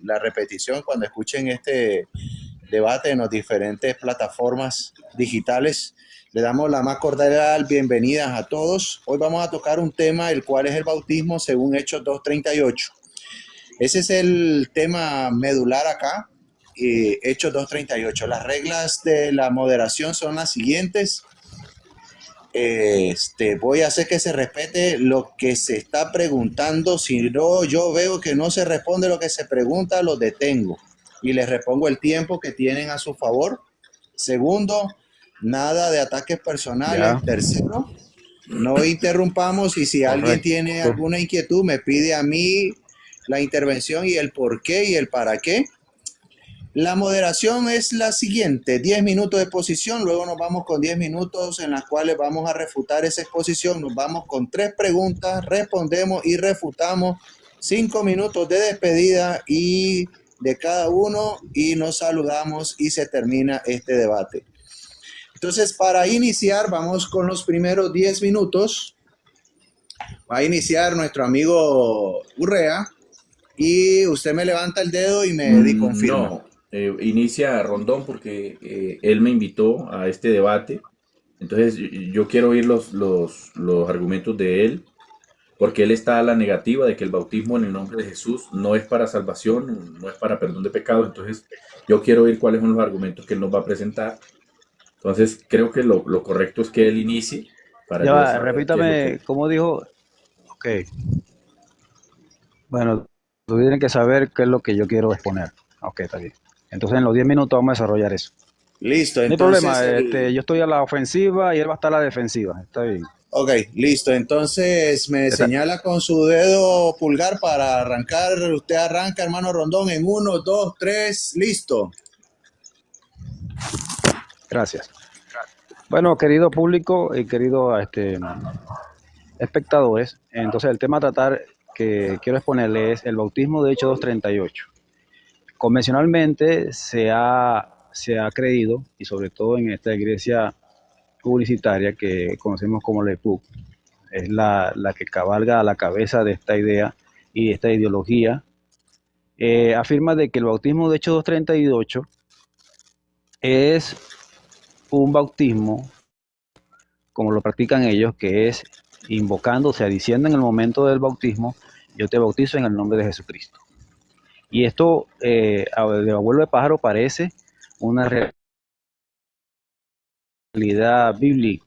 la repetición cuando escuchen este debate en las diferentes plataformas digitales. Le damos la más cordial bienvenida a todos. Hoy vamos a tocar un tema, el cual es el bautismo según Hechos 2:38. Ese es el tema medular acá, Hechos 2:38. Las reglas de la moderación son las siguientes. Voy a hacer que se respete lo que se está preguntando. Si no, yo veo que no se responde lo que se pregunta, lo detengo y les repongo el tiempo que tienen a su favor. Segundo, nada de ataques personales. Ya. Tercero, no interrumpamos, y si alguien tiene alguna inquietud, me pide a mí la intervención y el por qué y el para qué. La moderación es la siguiente: 10 minutos de exposición, luego nos vamos con 10 minutos en las cuales vamos a refutar esa exposición, nos vamos con 3 preguntas, respondemos y refutamos, 5 minutos de despedida y de cada uno, y nos saludamos y se termina este debate. Entonces, para iniciar, vamos con los primeros 10 minutos. Va a iniciar nuestro amigo Urrea y usted me levanta el dedo y me confirma. No, inicia Rondón porque él me invitó a este debate. Entonces yo quiero oír los argumentos de él, porque él está a la negativa de que el bautismo en el nombre de Jesús no es para salvación, no es para perdón de pecados. Entonces yo quiero oír cuáles son los argumentos que él nos va a presentar. Entonces creo que lo correcto es que él inicie. Para Ya yo va, saber repítame, ¿cómo dijo? Ok. Bueno, tú tienes que saber qué es lo que yo quiero exponer. Ok, está bien. Entonces en los 10 minutos vamos a desarrollar eso. Listo, No hay entonces... problema, yo estoy a la ofensiva y él va a estar a la defensiva. Está bien. Ok, listo. Entonces me señala con su dedo pulgar para arrancar. Usted arranca, hermano Rondón, en 1, 2, 3, listo. Gracias. Bueno, querido público y querido espectadores, entonces el tema a tratar que quiero exponerle es el bautismo de Hechos 2:38. Convencionalmente se ha creído, y sobre todo en esta iglesia publicitaria que conocemos como la EPUC, es la que cabalga a la cabeza de esta idea y de esta ideología, afirma de que el bautismo de Hechos 2:38 es un bautismo, como lo practican ellos, que es invocando, o sea, diciendo en el momento del bautismo: yo te bautizo en el nombre de Jesucristo. Y esto, de abuelo de pájaro, parece una realidad bíblica,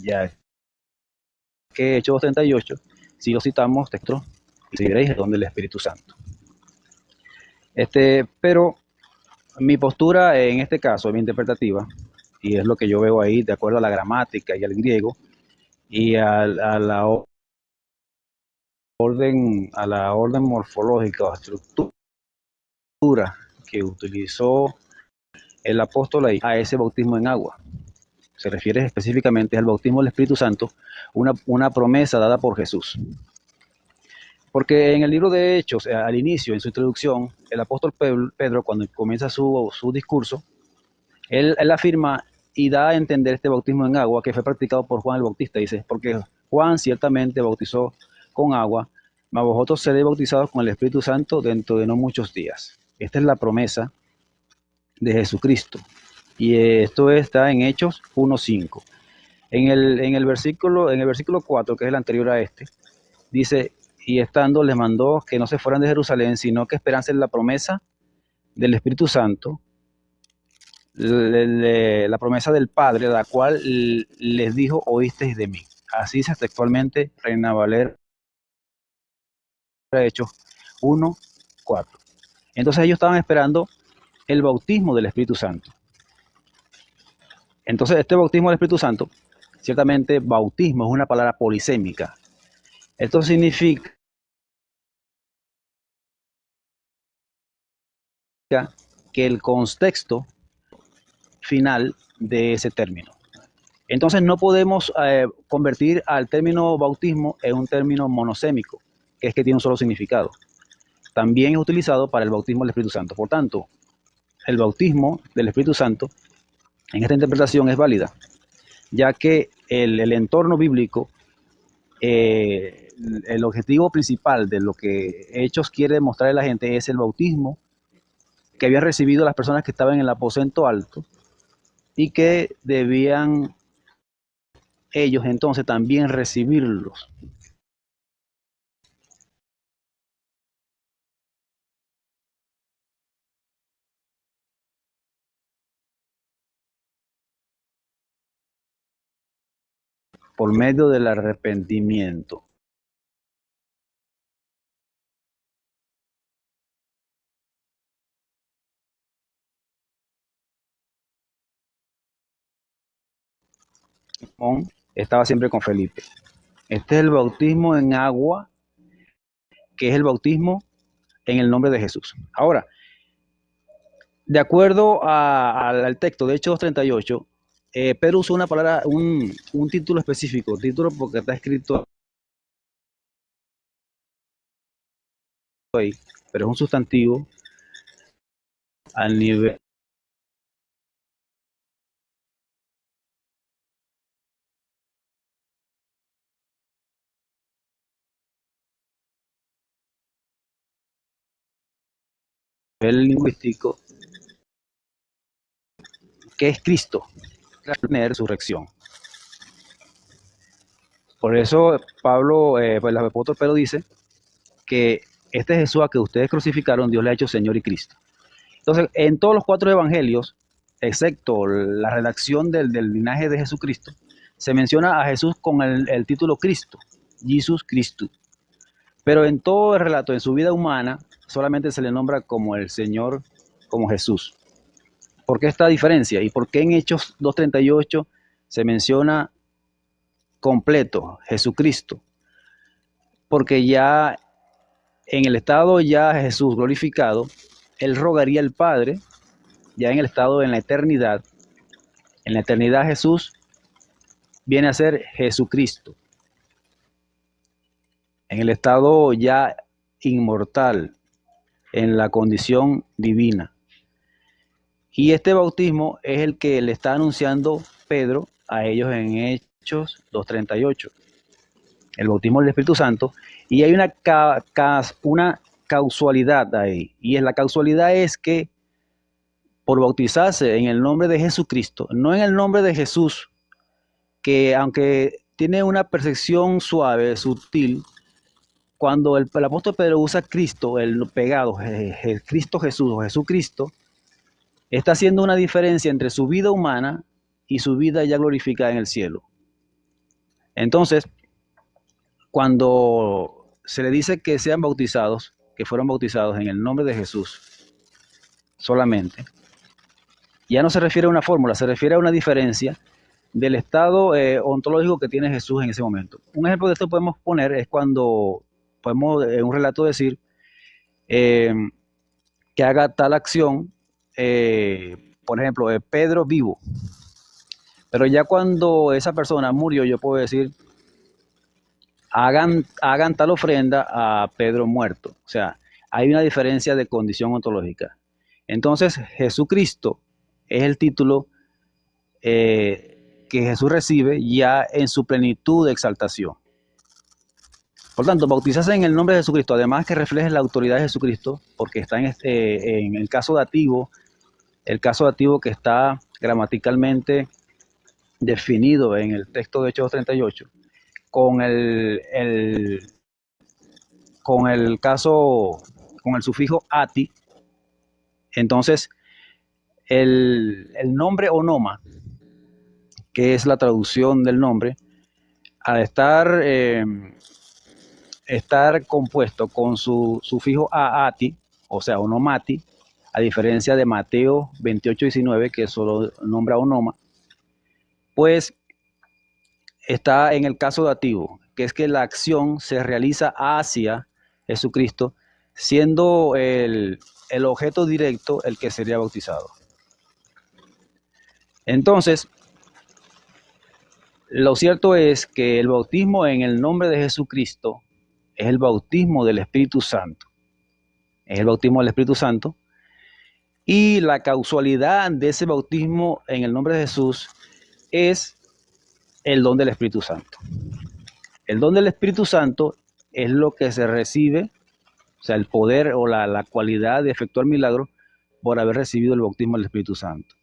ya que Hechos 2:38, si lo citamos, texto, y seguiréis el don del Espíritu Santo. Pero mi postura en este caso es mi interpretativa, y es lo que yo veo ahí de acuerdo a la gramática y al griego y a la orden morfológica o estructura que utilizó el apóstol ahí a ese bautismo en agua. Se refiere específicamente al bautismo del Espíritu Santo, una promesa dada por Jesús. Porque en el libro de Hechos, al inicio, en su introducción, el apóstol Pedro, cuando comienza su discurso, él afirma y da a entender este bautismo en agua que fue practicado por Juan el Bautista. Dice: porque Juan ciertamente bautizó con agua, mas vosotros seréis bautizados con el Espíritu Santo dentro de no muchos días. Esta es la promesa de Jesucristo. Y esto está en Hechos 1:5. En el versículo 4, que es el anterior a este, dice: y estando les mandó que no se fueran de Jerusalén, sino que esperasen la promesa del Espíritu Santo, la promesa del Padre, la cual les dijo: oísteis de mí. Así dice textualmente Reina Valera, Hechos 1:4. Entonces ellos estaban esperando el bautismo del Espíritu Santo. Entonces este bautismo del Espíritu Santo, ciertamente bautismo es una palabra polisémica. Esto significa que el contexto final de ese término. Entonces no podemos convertir al término bautismo en un término monosémico, que es que tiene un solo significado. También es utilizado para el bautismo del Espíritu Santo. Por tanto, el bautismo del Espíritu Santo en esta interpretación es válida, ya que el entorno bíblico el objetivo principal de lo que Hechos quiere demostrarle a la gente es el bautismo que habían recibido las personas que estaban en el aposento alto y que debían ellos entonces también recibirlos. Por medio del arrepentimiento. Simón estaba siempre con Felipe. Este es el bautismo en agua, que es el bautismo en el nombre de Jesús. Ahora, de acuerdo al texto de Hechos 2:38, Pedro usó una palabra, un título específico, título porque está escrito ahí, pero es un sustantivo al nivel lingüístico, que es Cristo, la resurrección. Por eso Pablo, pues el apóstol Pedro dice que este Jesús a que ustedes crucificaron, Dios le ha hecho Señor y Cristo. Entonces, en todos los 4 evangelios, excepto la redacción del linaje de Jesucristo, se menciona a Jesús con el título Cristo, Jesus Christus. Pero en todo el relato, en su vida humana, solamente se le nombra como el Señor, como Jesús. ¿Por qué esta diferencia? ¿Y por qué en Hechos 2:38 se menciona completo Jesucristo? Porque ya en el estado ya Jesús glorificado, Él rogaría al Padre, ya en el estado en la eternidad. En la eternidad Jesús viene a ser Jesucristo. En el estado ya inmortal, en la condición divina. Y este bautismo es el que le está anunciando Pedro a ellos en Hechos 2:38. El bautismo del Espíritu Santo. Y hay una causalidad ahí. Y la causalidad es que por bautizarse en el nombre de Jesucristo, no en el nombre de Jesús, que aunque tiene una percepción suave, sutil, cuando el apóstol Pedro usa Cristo, el pegado, Cristo Jesús o Jesucristo, está haciendo una diferencia entre su vida humana y su vida ya glorificada en el cielo. Entonces, cuando se le dice que sean bautizados, que fueron bautizados en el nombre de Jesús solamente, ya no se refiere a una fórmula, se refiere a una diferencia del estado ontológico que tiene Jesús en ese momento. Un ejemplo de esto podemos poner es cuando podemos en un relato decir que haga tal acción, por ejemplo, Pedro vivo. Pero ya cuando esa persona murió, yo puedo decir, hagan tal ofrenda a Pedro muerto. O sea, hay una diferencia de condición ontológica. Entonces, Jesucristo es el título que Jesús recibe ya en su plenitud de exaltación. Por tanto, bautizarse en el nombre de Jesucristo, además que refleje la autoridad de Jesucristo, porque está en el caso dativo que está gramaticalmente definido en el texto de Hechos 38, con el sufijo ati. Entonces, el nombre onoma, que es la traducción del nombre, al estar compuesto con su sufijo aati, o sea, onomati, a diferencia de Mateo 28:19, que solo nombra onoma, pues está en el caso dativo, que es que la acción se realiza hacia Jesucristo, siendo el objeto directo el que sería bautizado. Entonces, lo cierto es que el bautismo en el nombre de Jesucristo es el bautismo del Espíritu Santo. Es el bautismo del Espíritu Santo. Y la causalidad de ese bautismo en el nombre de Jesús es el don del Espíritu Santo. El don del Espíritu Santo es lo que se recibe, o sea, el poder o la cualidad de efectuar milagros por haber recibido el bautismo del Espíritu Santo.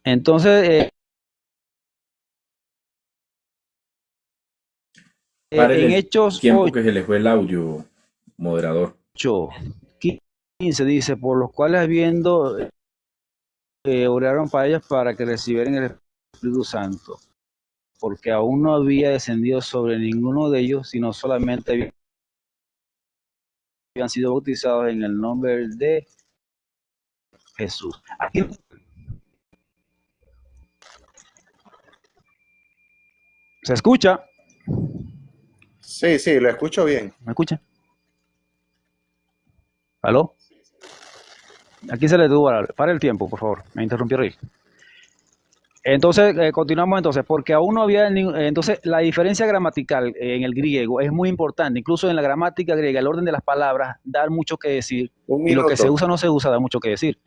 Entonces, Párele en el Hechos tiempo que se le fue el audio, moderador. 8:15 dice, por los cuales habiendo oraron para ellos para que recibieran el Espíritu Santo, porque aún no había descendido sobre ninguno de ellos, sino solamente habían sido bautizados en el nombre de Jesús. Aquí se escucha, Sí, sí, lo escucho bien. ¿me escucha? ¿Aló? Aquí se le tuvo, para el tiempo, por favor, me interrumpió Rick. Entonces, continuamos entonces, porque aún no había, entonces la diferencia gramatical en el griego es muy importante, incluso en la gramática griega, el orden de las palabras da mucho que decir, Un y lo que se minuto. usa o no se usa da mucho que decir.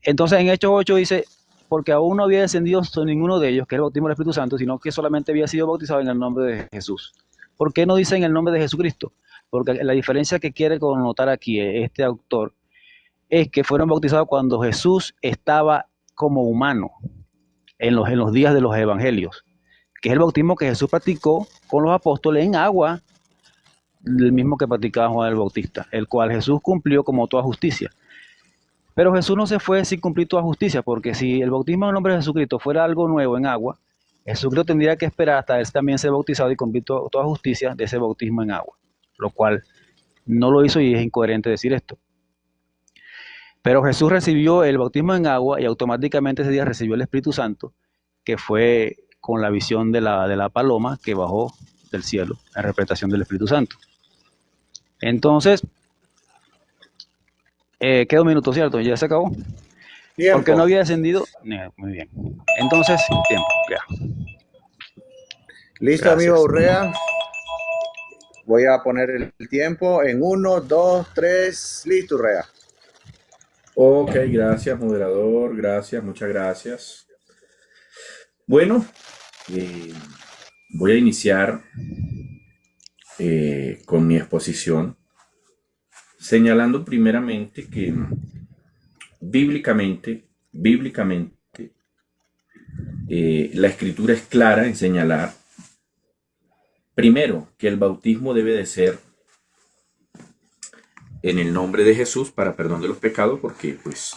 Entonces en Hechos 8 dice, porque aún no había descendido sobre ninguno de ellos, que es el bautismo del Espíritu Santo, sino que solamente había sido bautizado en el nombre de Jesús. ¿Por qué no dice en el nombre de Jesucristo? Porque la diferencia que quiere connotar aquí este autor es que fueron bautizados cuando Jesús estaba como humano, en los días de los evangelios, que es el bautismo que Jesús practicó con los apóstoles en agua, el mismo que practicaba Juan el Bautista, el cual Jesús cumplió como toda justicia. Pero Jesús no se fue sin cumplir toda justicia, porque si el bautismo en el nombre de Jesucristo fuera algo nuevo en agua, Jesucristo tendría que esperar hasta él también ser bautizado y cumplir toda justicia de ese bautismo en agua, lo cual no lo hizo y es incoherente decir esto. Pero Jesús recibió el bautismo en agua y automáticamente ese día recibió el Espíritu Santo, que fue con la visión de la paloma que bajó del cielo, en representación del Espíritu Santo. Entonces, queda un minuto, ¿cierto? ¿Ya se acabó? Tiempo. Porque no había descendido. Muy bien. Entonces, tiempo, ya. Listo, Gracias. amigo Urrea. Voy a poner el tiempo en 1, 2, 3. Listo, Urrea. Ok, gracias, moderador. Gracias, muchas gracias. Bueno, voy a iniciar con mi exposición, señalando primeramente que bíblicamente, la escritura es clara en señalar, primero, que el bautismo debe de ser en el nombre de Jesús para perdón de los pecados, porque pues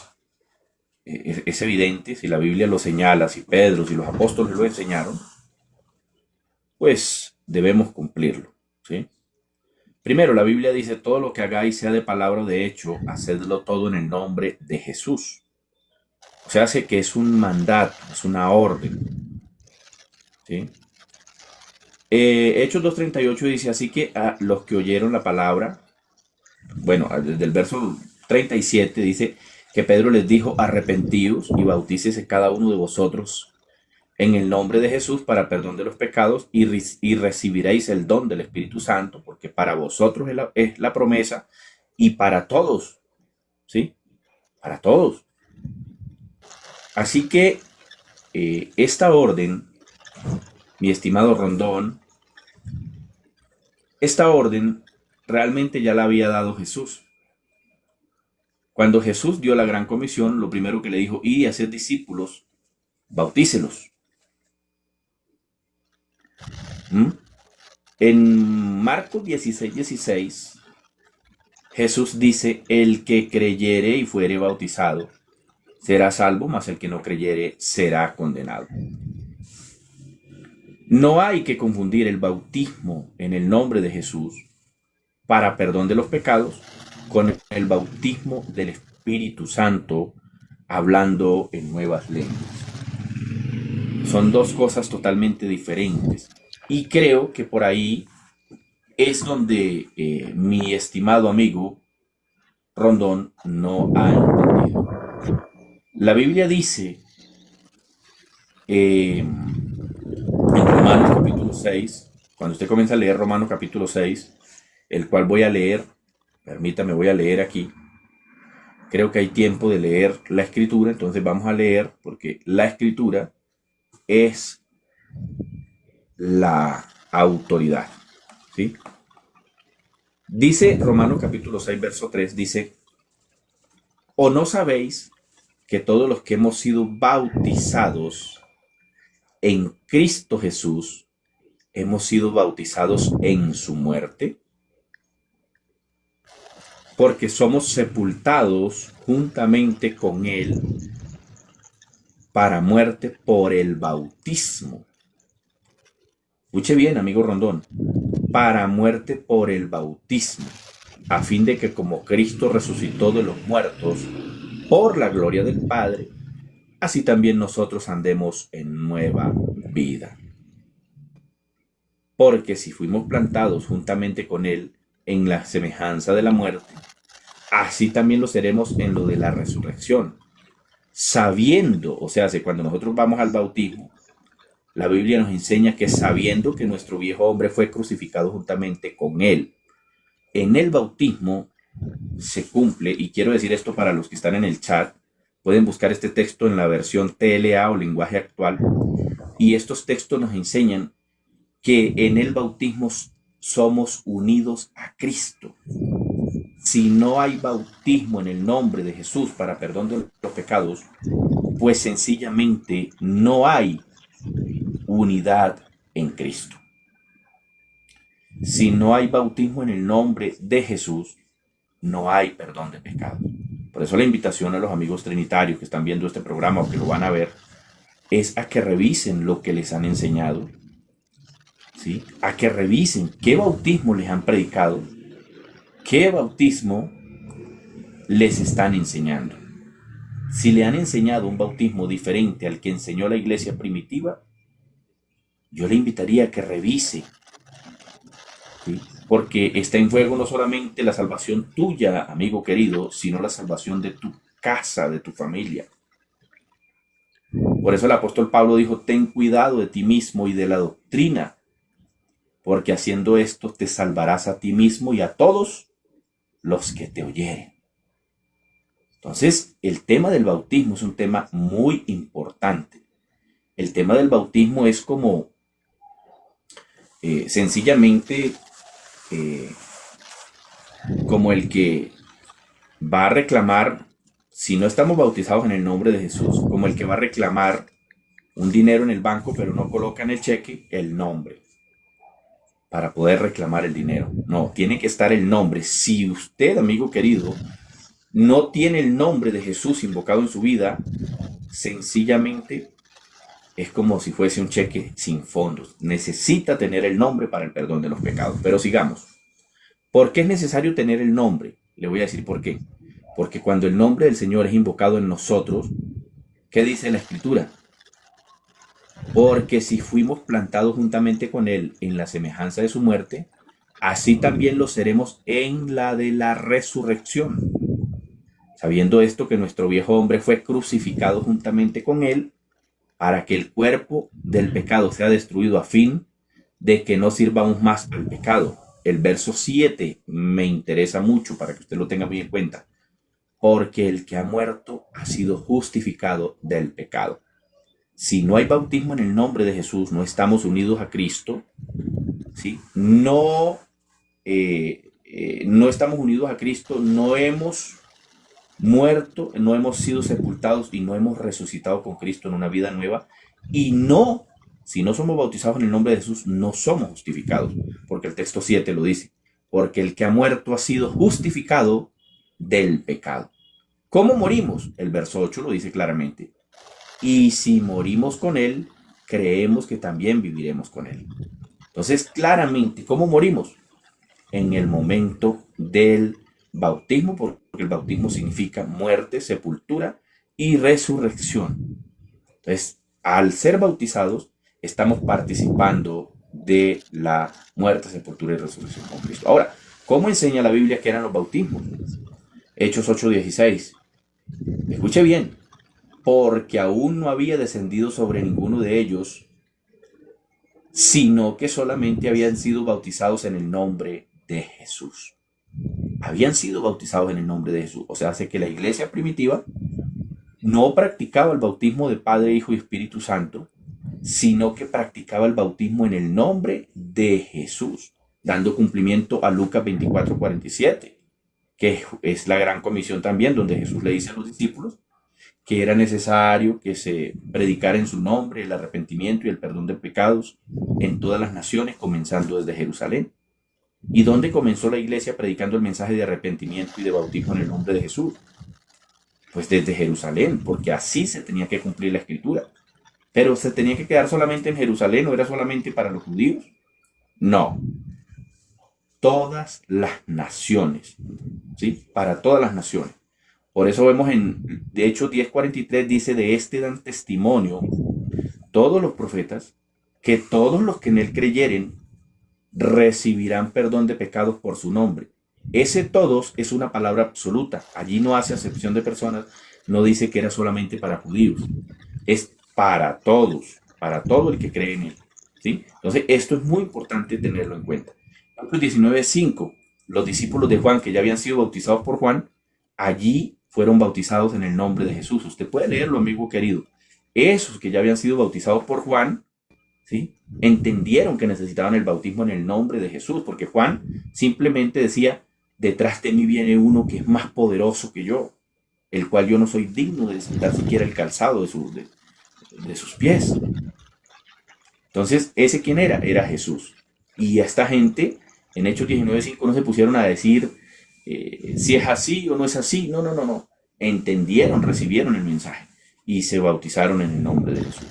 es evidente, si la Biblia lo señala, si Pedro, si los apóstoles lo enseñaron, pues debemos cumplirlo, ¿sí? Primero, la Biblia dice, todo lo que hagáis, sea de palabra o de hecho, hacedlo todo en el nombre de Jesús. O sea, hace que es un mandato, es una orden, ¿sí? Hechos 2:38 dice, así que a los que oyeron la palabra, bueno, desde el verso 37 dice que Pedro les dijo, arrepentíos y bautícese cada uno de vosotros en el nombre de Jesús para perdón de los pecados y recibiréis el don del Espíritu Santo, porque para vosotros es la promesa y para todos, ¿sí? Para todos. Así que esta orden, mi estimado Rondón, esta orden realmente ya la había dado Jesús. Cuando Jesús dio la gran comisión, lo primero que le dijo, id y haced discípulos, bautícelos. En Marcos 16:16, Jesús dice, el que creyere y fuere bautizado será salvo, mas el que no creyere será condenado. No hay que confundir el bautismo en el nombre de Jesús para perdón de los pecados con el bautismo del Espíritu Santo hablando en nuevas lenguas. Son dos cosas totalmente diferentes. Y creo que por ahí es donde mi estimado amigo Rondón no ha entendido. La Biblia dice en Romanos capítulo 6, cuando usted comienza a leer Romanos capítulo 6, el cual voy a leer, permítame, voy a leer aquí, creo que hay tiempo de leer la escritura, entonces vamos a leer porque la escritura es la autoridad, ¿sí? Dice Romanos capítulo 6, verso 3, dice, ¿o no sabéis que todos los que hemos sido bautizados en Cristo Jesús, hemos sido bautizados en su muerte? Porque somos sepultados juntamente con él para muerte por el bautismo. Escuche bien, amigo Rondón, para muerte por el bautismo, a fin de que como Cristo resucitó de los muertos por la gloria del Padre, así también nosotros andemos en nueva vida. Porque si fuimos plantados juntamente con él en la semejanza de la muerte, así también lo seremos en lo de la resurrección. Sabiendo, o sea, cuando nosotros vamos al bautismo, la Biblia nos enseña que sabiendo que nuestro viejo hombre fue crucificado juntamente con él. En el bautismo se cumple, y quiero decir esto para los que están en el chat, pueden buscar este texto en la versión TLA o lenguaje actual, y estos textos nos enseñan que en el bautismo somos unidos a Cristo. Si no hay bautismo en el nombre de Jesús para perdón de los pecados, pues sencillamente no hay unidad en Cristo. Si no hay bautismo en el nombre de Jesús, no hay perdón de pecados. Por eso la invitación a los amigos trinitarios que están viendo este programa o que lo van a ver, es a que revisen lo que les han enseñado, ¿sí? A que revisen qué bautismo les han predicado, qué bautismo les están enseñando. Si le han enseñado un bautismo diferente al que enseñó la iglesia primitiva, yo le invitaría a que revise, ¿sí? Porque está en juego no solamente la salvación tuya, amigo querido, sino la salvación de tu casa, de tu familia. Por eso el apóstol Pablo dijo, ten cuidado de ti mismo y de la doctrina, porque haciendo esto te salvarás a ti mismo y a todos los que te oyeren. Entonces, el tema del bautismo es un tema muy importante. El tema del bautismo es como sencillamente como el que va a reclamar, si no estamos bautizados en el nombre de Jesús, como el que va a reclamar un dinero en el banco, pero no coloca en el cheque el nombre para poder reclamar el dinero. No, tiene que estar el nombre. Si usted, amigo querido, no tiene el nombre de Jesús invocado en su vida, sencillamente es como si fuese un cheque sin fondos. Necesita tener el nombre para el perdón de los pecados. Pero sigamos. ¿Por qué es necesario tener el nombre? Le voy a decir por qué. Porque cuando el nombre del Señor es invocado en nosotros, ¿qué dice la Escritura? Porque si fuimos plantados juntamente con Él en la semejanza de su muerte, así también lo seremos en la de la resurrección. Sabiendo esto, que nuestro viejo hombre fue crucificado juntamente con Él, para que el cuerpo del pecado sea destruido a fin de que no sirvamos más al pecado. El verso 7 me interesa mucho para que usted lo tenga muy en cuenta. Porque el que ha muerto ha sido justificado del pecado. Si no hay bautismo en el nombre de Jesús, no estamos unidos a Cristo, ¿sí? No estamos unidos a Cristo, no hemos muerto, no hemos sido sepultados y no hemos resucitado con Cristo en una vida nueva. Y no, si no somos bautizados en el nombre de Jesús, no somos justificados, porque el texto 7 lo dice. Porque el que ha muerto ha sido justificado del pecado. ¿Cómo morimos? El verso 8 lo dice claramente. Y si morimos con Él, creemos que también viviremos con Él. Entonces, claramente, ¿cómo morimos? En el momento del bautismo, porque el bautismo significa muerte, sepultura y resurrección. Entonces, al ser bautizados, estamos participando de la muerte, sepultura y resurrección con Cristo. Ahora, ¿cómo enseña la Biblia que eran los bautismos? Hechos 8:16. Escuche bien. Porque aún no había descendido sobre ninguno de ellos, sino que solamente habían sido bautizados en el nombre de Jesús. habían sido bautizados en el nombre de Jesús. O sea, hace que la iglesia primitiva no practicaba el bautismo de Padre, Hijo y Espíritu Santo, sino que practicaba el bautismo en el nombre de Jesús, dando cumplimiento a Lucas 24:47, que es la gran comisión también, donde Jesús le dice a los discípulos que era necesario que se predicara en su nombre el arrepentimiento y el perdón de pecados en todas las naciones, comenzando desde Jerusalén. ¿Y dónde comenzó la iglesia predicando el mensaje de arrepentimiento y de bautismo en el nombre de Jesús? Pues desde Jerusalén, porque así se tenía que cumplir la escritura. Pero ¿se tenía que quedar solamente en Jerusalén o era solamente para los judíos? No. Todas las naciones, ¿sí? Para todas las naciones. Por eso vemos de Hechos 10:43 dice, de este dan testimonio todos los profetas, que todos los que en él creyeren recibirán perdón de pecados por su nombre. Ese todos es una palabra absoluta. Allí no hace acepción de personas, no dice que era solamente para judíos. Es para todos, para todo el que cree en él, ¿sí? Entonces, esto es muy importante tenerlo en cuenta. Marcos 19:5, los discípulos de Juan, que ya habían sido bautizados por Juan, allí fueron bautizados en el nombre de Jesús. Usted puede leerlo, amigo querido. Esos que ya habían sido bautizados por Juan, ¿sí?, entendieron que necesitaban el bautismo en el nombre de Jesús, porque Juan simplemente decía, detrás de mí viene uno que es más poderoso que yo, el cual yo no soy digno de desatar siquiera el calzado de sus pies. Entonces, ¿ese quién era? Era Jesús. Y a esta gente, en Hechos 19:5, no se pusieron a decir si es así o no es así. No. Entendieron, recibieron el mensaje y se bautizaron en el nombre de Jesús.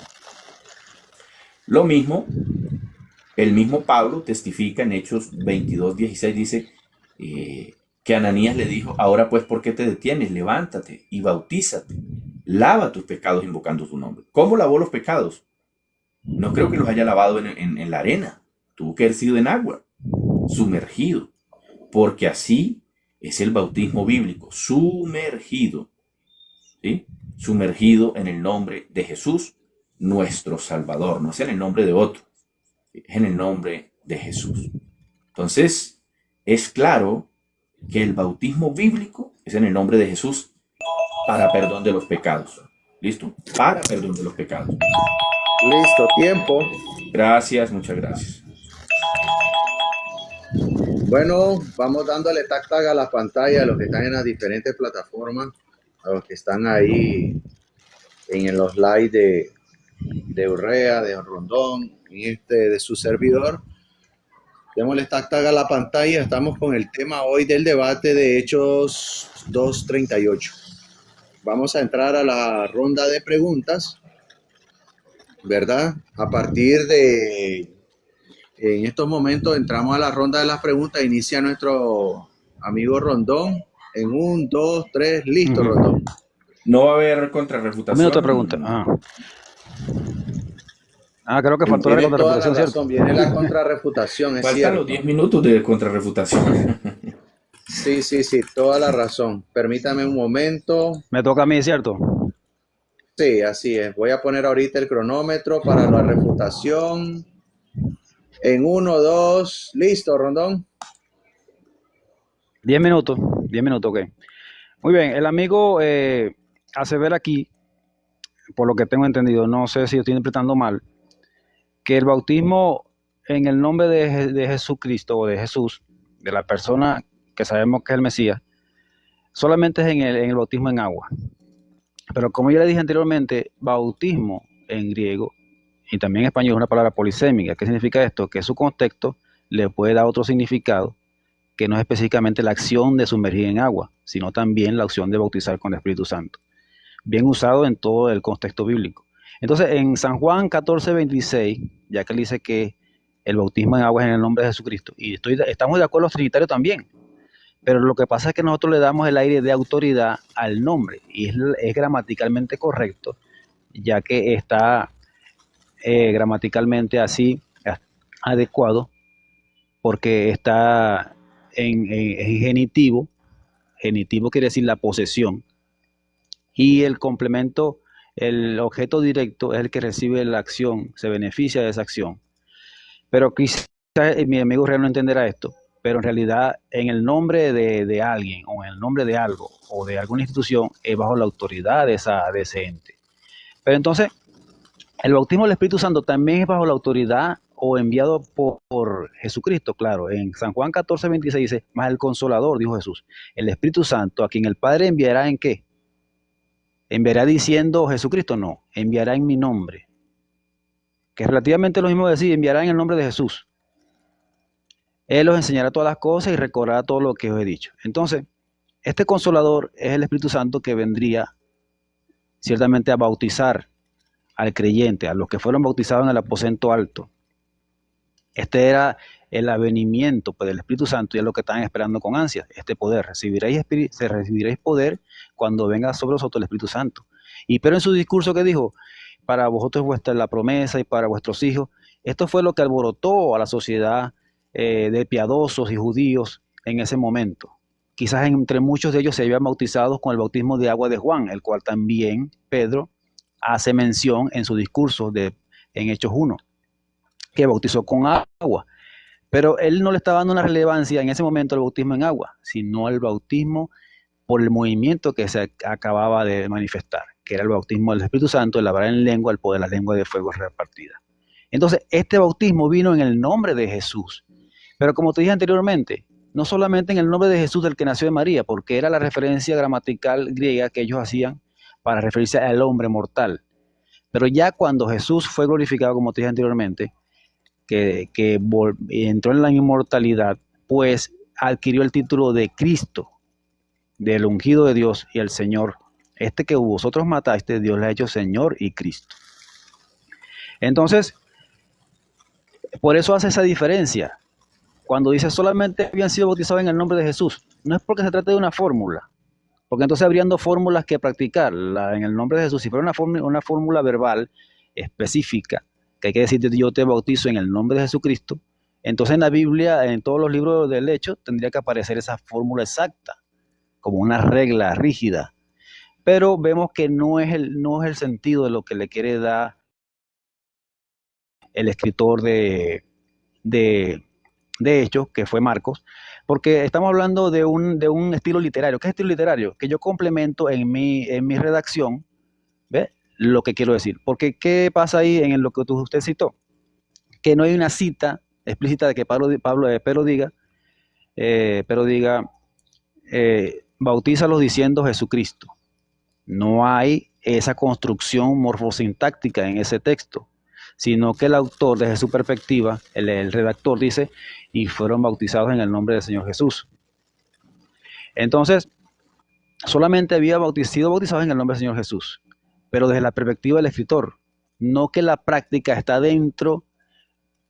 Lo mismo, el mismo Pablo testifica en Hechos 22:16, dice que Ananías le dijo, ahora pues, ¿por qué te detienes? Levántate y bautízate. Lava tus pecados invocando su nombre. ¿Cómo lavó los pecados? No creo que los haya lavado en la arena. Tuvo que haber sido en agua, sumergido. Porque así es el bautismo bíblico, sumergido. ¿Sí? Sumergido en el nombre de Jesús, nuestro Salvador. No es en el nombre de otro, es en el nombre de Jesús. Entonces, es claro que el bautismo bíblico es en el nombre de Jesús para perdón de los pecados. ¿Listo? Para perdón de los pecados. Listo, tiempo. Gracias, muchas gracias. Bueno, vamos dándole tac a la pantalla a los que están en las diferentes plataformas, a los que están ahí en los live de Urrea, de Rondón y de su servidor. Démosle tac a la pantalla. Estamos con el tema hoy del debate de Hechos 2:38. Vamos a entrar a la ronda de preguntas, ¿verdad? A partir de... En estos momentos entramos a la ronda de las preguntas. Inicia nuestro amigo Rondón. En 1, 2, 3, listo, Rondón. No va a haber contrarrefutación. Dame otra pregunta. Creo que faltó la contrarrefutación, ¿cierto? Viene la contrarrefutación, es Faltan cierto. los 10 minutos de contrarrefutación. Sí, toda la razón. Permítame un momento. Me toca a mí, ¿cierto? Sí, así es. Voy a poner ahorita el cronómetro para la refutación. En 1, 2, listo, Rondón. 10 minutos, ok. Muy bien, el amigo hace ver aquí, por lo que tengo entendido, no sé si estoy interpretando mal, que el bautismo en el nombre de Jesucristo o de Jesús, de la persona que sabemos que es el Mesías, solamente es en el bautismo en agua. Pero como ya le dije anteriormente, bautismo en griego y también en español es una palabra polisémica. ¿Qué significa esto? Que su contexto le puede dar otro significado, que no es específicamente la acción de sumergir en agua, sino también la acción de bautizar con el Espíritu Santo. Bien usado en todo el contexto bíblico. Entonces, en San Juan 14:26, ya que él dice que el bautismo en agua es en el nombre de Jesucristo, y estamos de acuerdo los trinitarios también, pero lo que pasa es que nosotros le damos el aire de autoridad al nombre, y es gramaticalmente correcto, ya que está gramaticalmente así adecuado, porque está en genitivo. Genitivo quiere decir la posesión, y el complemento, el objeto directo es el que recibe la acción, se beneficia de esa acción. Pero quizás mi amigo real no entenderá esto, pero en realidad en el nombre de alguien o en el nombre de algo o de alguna institución es bajo la autoridad de ese ente. Pero entonces, el bautismo del Espíritu Santo también es bajo la autoridad o enviado por Jesucristo, claro. En San Juan 14:26 dice, más el Consolador, dijo Jesús, el Espíritu Santo, a quien el Padre enviará ¿en qué? ¿Enviará diciendo Jesucristo? No, enviará en mi nombre. Que es relativamente lo mismo decir, enviará en el nombre de Jesús. Él os enseñará todas las cosas y recordará todo lo que os he dicho. Entonces, este Consolador es el Espíritu Santo que vendría ciertamente a bautizar al creyente, a los que fueron bautizados en el aposento alto. Este era el avenimiento pues, del Espíritu Santo y es lo que están esperando con ansias, este poder. Recibiréis poder cuando venga sobre vosotros el Espíritu Santo. Y pero en su discurso que dijo, para vosotros vuestra la promesa y para vuestros hijos, esto fue lo que alborotó a la sociedad de piadosos y judíos en ese momento. Quizás entre muchos de ellos se habían bautizado con el bautismo de agua de Juan, el cual también Pedro hace mención en su discurso en Hechos 1, que bautizó con agua. Pero él no le estaba dando una relevancia en ese momento al bautismo en agua, sino al bautismo por el movimiento que se acababa de manifestar, que era el bautismo del Espíritu Santo, el hablar en lengua, el poder de la lengua de fuego repartida. Entonces, este bautismo vino en el nombre de Jesús. Pero como te dije anteriormente, no solamente en el nombre de Jesús del que nació de María, porque era la referencia gramatical griega que ellos hacían para referirse al hombre mortal. Pero ya cuando Jesús fue glorificado, como te dije anteriormente, que entró en la inmortalidad, pues adquirió el título de Cristo, del ungido de Dios y el Señor. Este que vosotros mataste, Dios le ha hecho Señor y Cristo. Entonces, por eso hace esa diferencia. Cuando dice solamente habían sido bautizados en el nombre de Jesús, no es porque se trate de una fórmula, porque entonces habrían dos fórmulas que practicar, la en el nombre de Jesús. Si fuera una fórmula verbal específica, que hay que decir yo te bautizo en el nombre de Jesucristo, entonces en la Biblia, en todos los libros del Hecho, tendría que aparecer esa fórmula exacta, como una regla rígida. Pero vemos que no es el sentido de lo que le quiere dar el escritor de Hechos, que fue Marcos, porque estamos hablando de un estilo literario. ¿Qué es estilo literario? Que yo complemento en mi redacción, ¿ve? Lo que quiero decir. Porque ¿qué pasa ahí en lo que usted citó? Que no hay una cita explícita de que Pedro diga, bautízalos diciendo Jesucristo. No hay esa construcción morfosintáctica en ese texto, sino que el autor, desde su perspectiva, el redactor dice, y fueron bautizados en el nombre del Señor Jesús. Entonces, solamente había sido bautizados en el nombre del Señor Jesús, pero desde la perspectiva del escritor, no que la práctica está dentro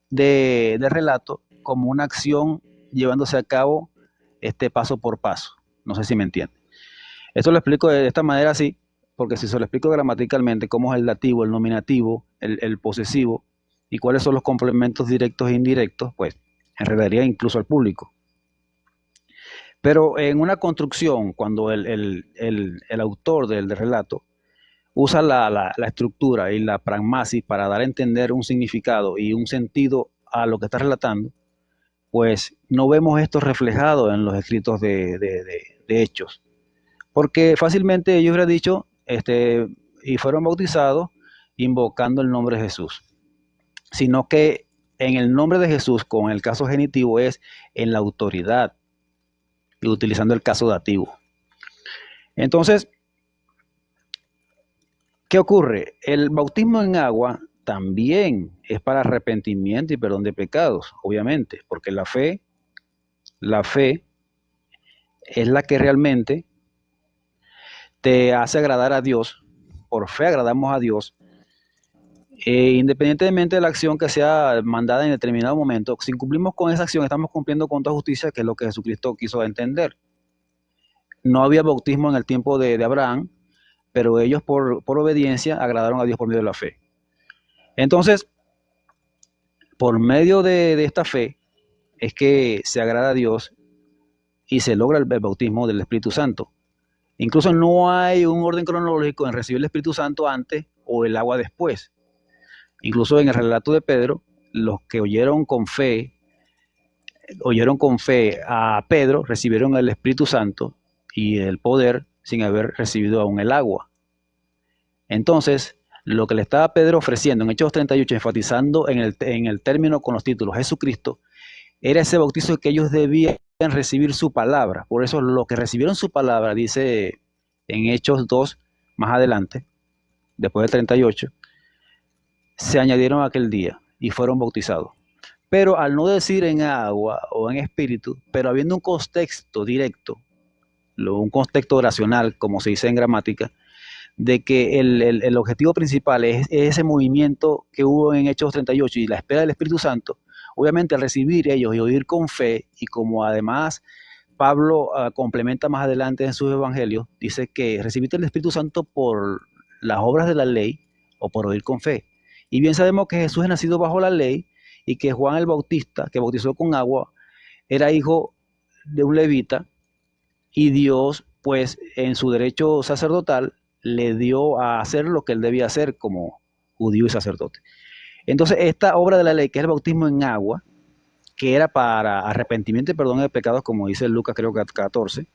del relato como una acción llevándose a cabo paso por paso. No sé si me entiende. Esto lo explico de esta manera así, porque si se lo explico gramaticalmente, cómo es el dativo, el nominativo, el posesivo, y cuáles son los complementos directos e indirectos, pues enredaría incluso al público. Pero en una construcción, cuando el autor del relato usa la estructura y la pragmasis para dar a entender un significado y un sentido a lo que está relatando, pues no vemos esto reflejado en los escritos de Hechos. Porque fácilmente ellos hubieran dicho, y fueron bautizados invocando el nombre de Jesús. Sino que en el nombre de Jesús, con el caso genitivo, es en la autoridad, y utilizando el caso dativo. Entonces, ¿qué ocurre? El bautismo en agua también es para arrepentimiento y perdón de pecados, obviamente, porque la fe es la que realmente te hace agradar a Dios. Por fe agradamos a Dios, independientemente de la acción que sea mandada en determinado momento. Si cumplimos con esa acción, estamos cumpliendo con toda justicia, que es lo que Jesucristo quiso entender. No había bautismo en el tiempo de Abraham, pero ellos por obediencia agradaron a Dios por medio de la fe. Entonces, por medio de esta fe es que se agrada a Dios y se logra el bautismo del Espíritu Santo. Incluso no hay un orden cronológico en recibir el Espíritu Santo antes o el agua después. Incluso en el relato de Pedro, los que oyeron con fe oyeron con fe a Pedro, recibieron el Espíritu Santo y el poder sin haber recibido aún el agua. Entonces, lo que le estaba Pedro ofreciendo en Hechos 38, enfatizando en el término con los títulos Jesucristo, era ese bautizo que ellos debían recibir su palabra. Por eso los que recibieron su palabra, dice en Hechos 2, más adelante, después del 38, se añadieron aquel día y fueron bautizados. Pero al no decir en agua o en espíritu, pero habiendo un contexto directo, un contexto oracional, como se dice en gramática, de que el objetivo principal es ese movimiento que hubo en Hechos 38 y la espera del Espíritu Santo. Obviamente al recibir ellos y oír con fe, y como además Pablo complementa más adelante en sus evangelios, dice que recibiste el Espíritu Santo por las obras de la ley o por oír con fe. Y bien sabemos que Jesús es nacido bajo la ley y que Juan el Bautista, que bautizó con agua, era hijo de un levita, y Dios, pues en su derecho sacerdotal, le dio a hacer lo que él debía hacer como judío y sacerdote. Entonces, esta obra de la ley, que es el bautismo en agua, que era para arrepentimiento y perdón de pecados, como dice Lucas, creo que 14,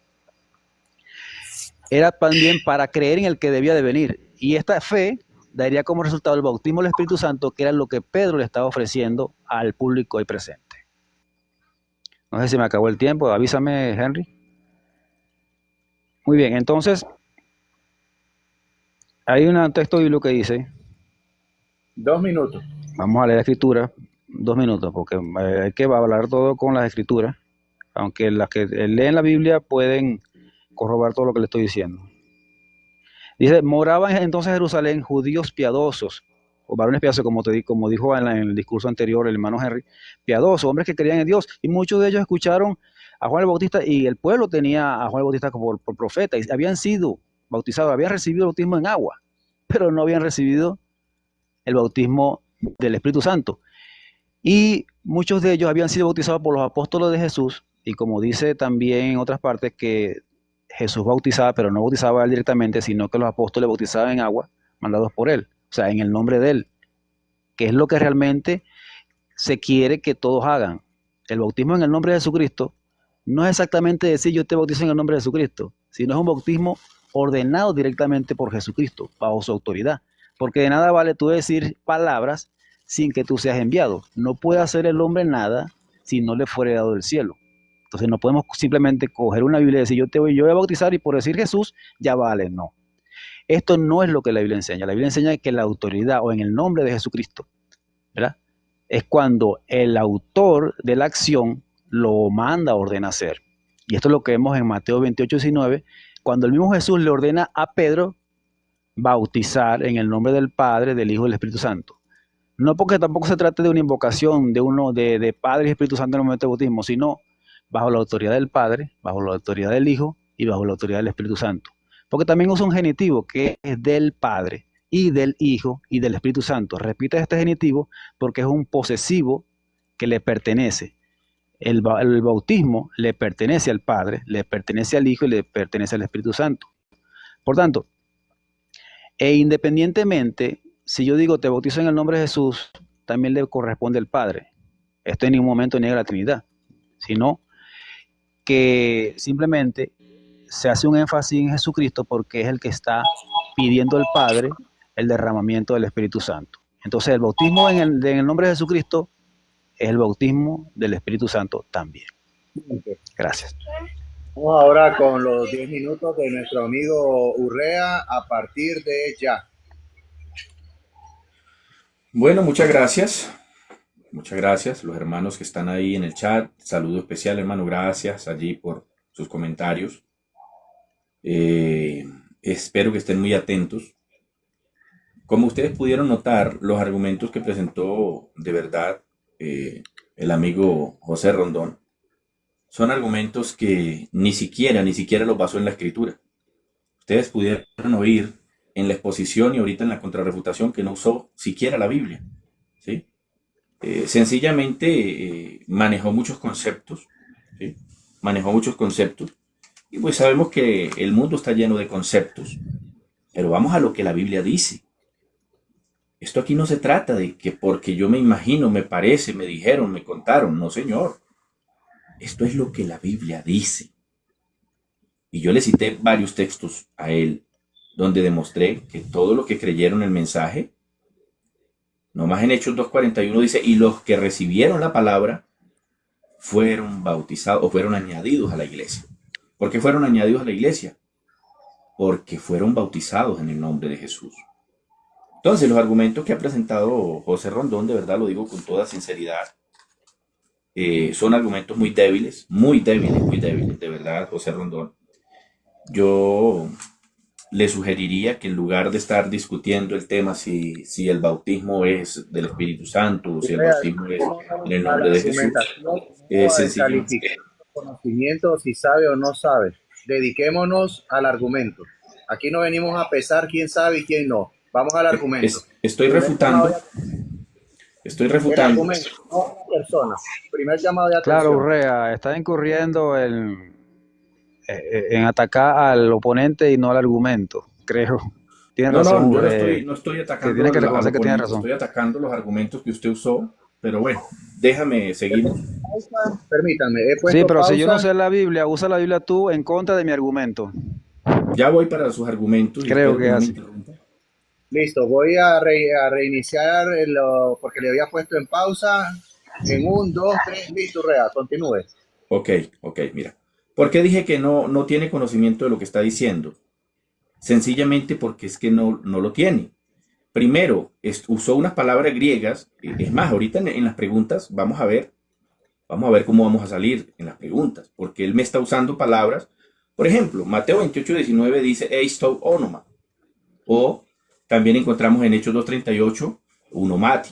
era también para creer en el que debía de venir. Y esta fe daría como resultado el bautismo del Espíritu Santo, que era lo que Pedro le estaba ofreciendo al público ahí presente. No sé si me acabó el tiempo, avísame, Henry. Muy bien, entonces, hay un texto bíblico que dice, 2 minutos. vamos a leer la escritura, 2 minutos, porque hay que hablar todo con las escrituras, aunque las que leen la Biblia pueden corroborar todo lo que le estoy diciendo. Dice, moraban entonces en Jerusalén judíos piadosos, o varones piadosos, como dijo en el discurso anterior el hermano Henry, piadosos, hombres que creían en Dios, y muchos de ellos escucharon a Juan el Bautista, y el pueblo tenía a Juan el Bautista por profeta, y habían sido bautizados, habían recibido el bautismo en agua, pero no habían recibido el bautismo del Espíritu Santo. Y muchos de ellos habían sido bautizados por los apóstoles de Jesús, y como dice también en otras partes que Jesús bautizaba, pero no bautizaba él directamente, sino que los apóstoles bautizaban en agua, mandados por él, o sea, en el nombre de él, que es lo que realmente se quiere que todos hagan. El bautismo en el nombre de Jesucristo no es exactamente decir yo te bautizo en el nombre de Jesucristo, sino es un bautismo ordenado directamente por Jesucristo, bajo su autoridad. Porque de nada vale tú decir palabras sin que tú seas enviado. No puede hacer el hombre nada si no le fuere dado del cielo. Entonces no podemos simplemente coger una Biblia y decir yo voy a bautizar y por decir Jesús ya vale. No. Esto no es lo que la Biblia enseña. La Biblia enseña que la autoridad o en el nombre de Jesucristo, ¿verdad?, es cuando el autor de la acción lo manda, ordena hacer. Y esto es lo que vemos en Mateo 28, 19, cuando el mismo Jesús le ordena a Pedro bautizar en el nombre del Padre, del Hijo y del Espíritu Santo. No porque tampoco se trate de una invocación de Padre y Espíritu Santo en el momento del bautismo, sino bajo la autoridad del Padre, bajo la autoridad del Hijo y bajo la autoridad del Espíritu Santo. Porque también usa un genitivo que es del Padre y del Hijo y del Espíritu Santo. Repite este genitivo porque es un posesivo que le pertenece. El bautismo le pertenece al Padre, le pertenece al Hijo y le pertenece al Espíritu Santo. Por tanto, independientemente, si yo digo te bautizo en el nombre de Jesús, también le corresponde al Padre. Esto en ningún momento niega la Trinidad, sino que simplemente se hace un énfasis en Jesucristo porque es el que está pidiendo al Padre el derramamiento del Espíritu Santo. Entonces el bautismo en el nombre de Jesucristo es el bautismo del Espíritu Santo también. Gracias. Vamos ahora con los 10 minutos de nuestro amigo Urrea a partir de ya. Bueno, muchas gracias. Muchas gracias. Los hermanos que están ahí en el chat. Saludo especial, hermano. Gracias allí por sus comentarios. Espero que estén muy atentos. Como ustedes pudieron notar, los argumentos que presentó de verdad el amigo José Rondón son argumentos que ni siquiera los basó en la escritura. Ustedes pudieron oír en la exposición y ahorita en la contrarrefutación que no usó siquiera la Biblia, ¿sí? Sencillamente manejó muchos conceptos, ¿sí? Manejó muchos conceptos y pues sabemos que el mundo está lleno de conceptos, pero vamos a lo que la Biblia dice. Esto aquí no se trata de que porque yo me imagino, me parece, me dijeron, me contaron, no señor. esto es lo que la Biblia dice. Y yo le cité varios textos a él, donde demostré que todos los que creyeron el mensaje, nomás en Hechos 2:41 dice, y los que recibieron la palabra fueron bautizados o fueron añadidos a la iglesia. ¿Por qué fueron añadidos a la iglesia? Porque fueron bautizados en el nombre de Jesús. Entonces, los argumentos que ha presentado José Rondón, de verdad lo digo con toda sinceridad, son argumentos muy débiles, de verdad, José Rondón. Yo le sugeriría que en lugar de estar discutiendo el tema si el bautismo es del Espíritu Santo o si el bautismo es en el nombre de Jesús, sencillamente, Conocimiento, si sabe o no sabe. Dediquémonos al argumento. Aquí no venimos a pesar quién sabe y quién no. Vamos al argumento. Estoy refutando. El argumento, no la persona. Primer llamado de atención. Claro, Urrea, está incurriendo en atacar al oponente y no al argumento, creo. Tiene razón, yo no estoy atacando tiene que reconocer que tiene razón. estoy atacando los argumentos que usted usó, pero bueno, déjame seguir. Permítanme, sí, pero si yo no sé la Biblia, usa la Biblia tú en contra de mi argumento. Ya voy para sus argumentos. Creo que así. Listo, voy a reiniciar porque le había puesto en pausa. En 1, 2, 3, listo, Urrea, continúe. Ok, mira. ¿Por qué dije que no tiene conocimiento de lo que está diciendo? Sencillamente porque es que no lo tiene. Primero, usó unas palabras griegas. Es más, ahorita en las preguntas vamos a ver cómo vamos a salir en las preguntas, porque él me está usando palabras. Por ejemplo, Mateo 28:19 dice eistou onoma, o también encontramos en Hechos 2:38 unomati,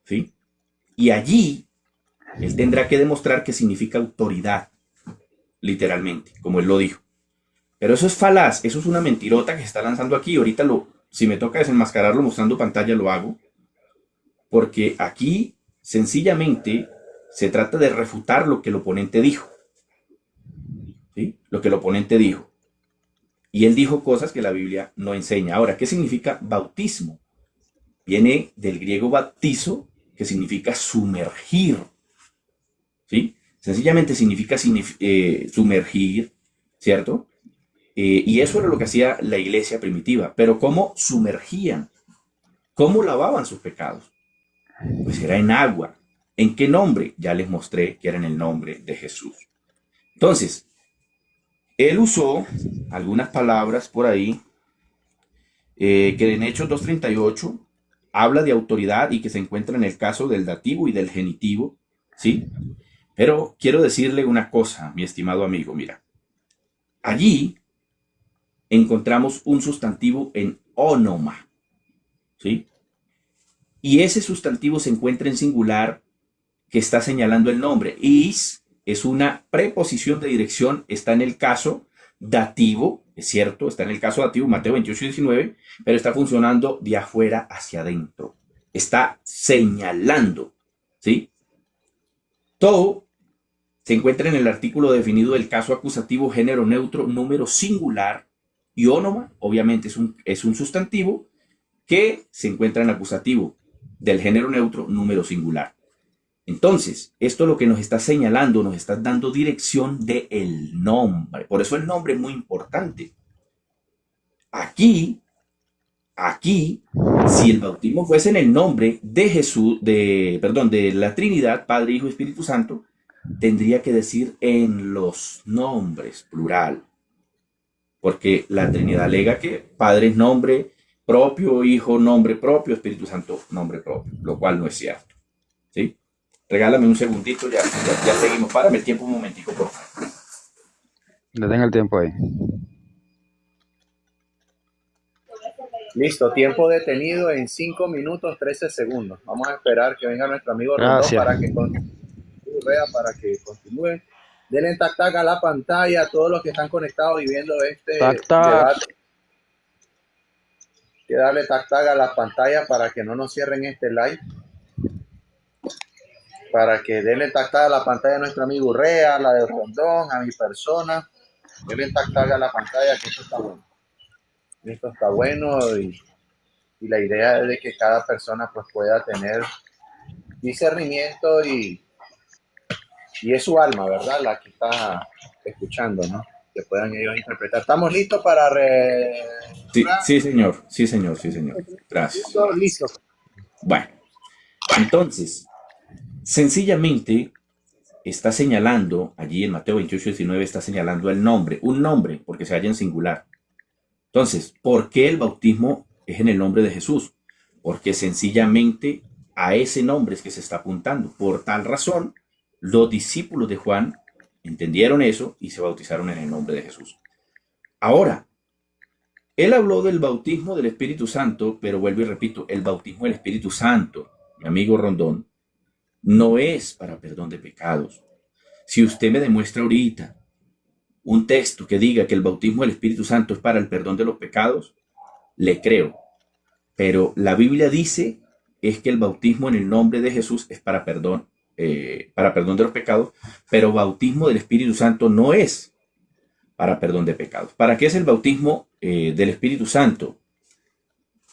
¿sí? Y allí él tendrá que demostrar que significa autoridad, literalmente, como él lo dijo. Pero eso es falaz, eso es una mentirota que se está lanzando aquí. Ahorita si me toca desenmascararlo mostrando pantalla, lo hago. Porque aquí, sencillamente, se trata de refutar lo que el oponente dijo. ¿Sí? Lo que el oponente dijo. Y él dijo cosas que la Biblia no enseña. Ahora, ¿qué significa bautismo? Viene del griego baptizo, que significa sumergir. ¿Sí? Sencillamente significa sumergir, ¿cierto? Y eso era lo que hacía la iglesia primitiva. Pero ¿cómo sumergían? ¿Cómo lavaban sus pecados? Pues era en agua. ¿En qué nombre? Ya les mostré que era en el nombre de Jesús. Entonces, él usó algunas palabras por ahí que en Hechos 2:38 habla de autoridad y que se encuentra en el caso del dativo y del genitivo, ¿sí? Pero quiero decirle una cosa, mi estimado amigo, mira. Allí encontramos un sustantivo en ónoma, ¿sí? Y ese sustantivo se encuentra en singular que está señalando el nombre. Is es una preposición de dirección, está en el caso dativo, es cierto, está en el caso dativo, Mateo 28:19, pero está funcionando de afuera hacia adentro. Está señalando, ¿sí? Todo se encuentra en el artículo definido del caso acusativo, género neutro, número singular, y ónoma, obviamente es un sustantivo que se encuentra en acusativo del género neutro, número singular. Entonces, esto lo que nos está señalando, nos está dando dirección del nombre. Por eso el nombre es muy importante. Aquí, si el bautismo fuese en el nombre de Jesús, de la Trinidad, Padre, Hijo y Espíritu Santo, tendría que decir en los nombres, plural. Porque la Trinidad alega que Padre es nombre propio, Hijo nombre propio, Espíritu Santo nombre propio, lo cual no es cierto. ¿Sí? Regálame un segundito, ya seguimos. Párame el tiempo un momentico, por favor. Detenga el tiempo ahí. Listo, tiempo detenido en 5 minutos 13 segundos. Vamos a esperar que venga nuestro amigo Rondón para que continúe. Denle tac tac a la pantalla a todos los que están conectados y viendo este debate. Hay que darle tac tac a la pantalla para que no nos cierren este live. Para que denle tac tac a la pantalla a nuestro amigo Urrea, la de Rondón, a mi persona. Denle tac tac a la pantalla, que esto está bueno. Esto está bueno y la idea es de que cada persona pues pueda tener discernimiento y Y es su alma, ¿verdad? La que está escuchando, ¿no? Que puedan ellos interpretar. ¿Estamos listos para Sí, sí, señor. Sí, señor. Sí, señor. Gracias. Listo. Bueno, entonces, sencillamente está señalando, allí en Mateo 28:19 está señalando el nombre, un nombre, porque se halla en singular. Entonces, ¿por qué el bautismo es en el nombre de Jesús? Porque sencillamente a ese nombre es que se está apuntando. Por tal razón, los discípulos de Juan entendieron eso y se bautizaron en el nombre de Jesús. Ahora, él habló del bautismo del Espíritu Santo, pero vuelvo y repito, el bautismo del Espíritu Santo, mi amigo Rondón, no es para perdón de pecados. Si usted me demuestra ahorita un texto que diga que el bautismo del Espíritu Santo es para el perdón de los pecados, le creo. Pero la Biblia dice es que el bautismo en el nombre de Jesús es para perdón de los pecados, pero bautismo del Espíritu Santo no es para perdón de pecados. ¿Para qué es el bautismo del Espíritu Santo?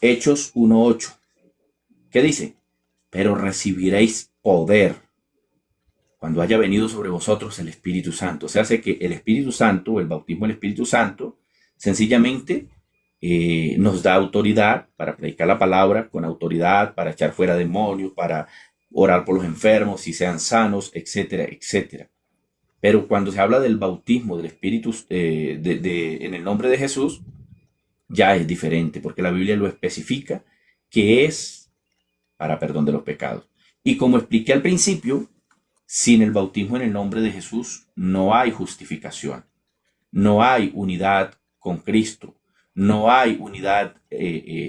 Hechos 1:8. ¿Qué dice? Pero recibiréis poder cuando haya venido sobre vosotros el Espíritu Santo. O sea, hace que el Espíritu Santo, o el bautismo del Espíritu Santo, sencillamente nos da autoridad para predicar la palabra, con autoridad para echar fuera demonios, para orar por los enfermos, si sean sanos, etcétera, etcétera. Pero cuando se habla del bautismo del Espíritu en el nombre de Jesús, ya es diferente, porque la Biblia lo especifica que es para perdón de los pecados. Y como expliqué al principio, sin el bautismo en el nombre de Jesús no hay justificación, no hay unidad con Cristo, no hay unidad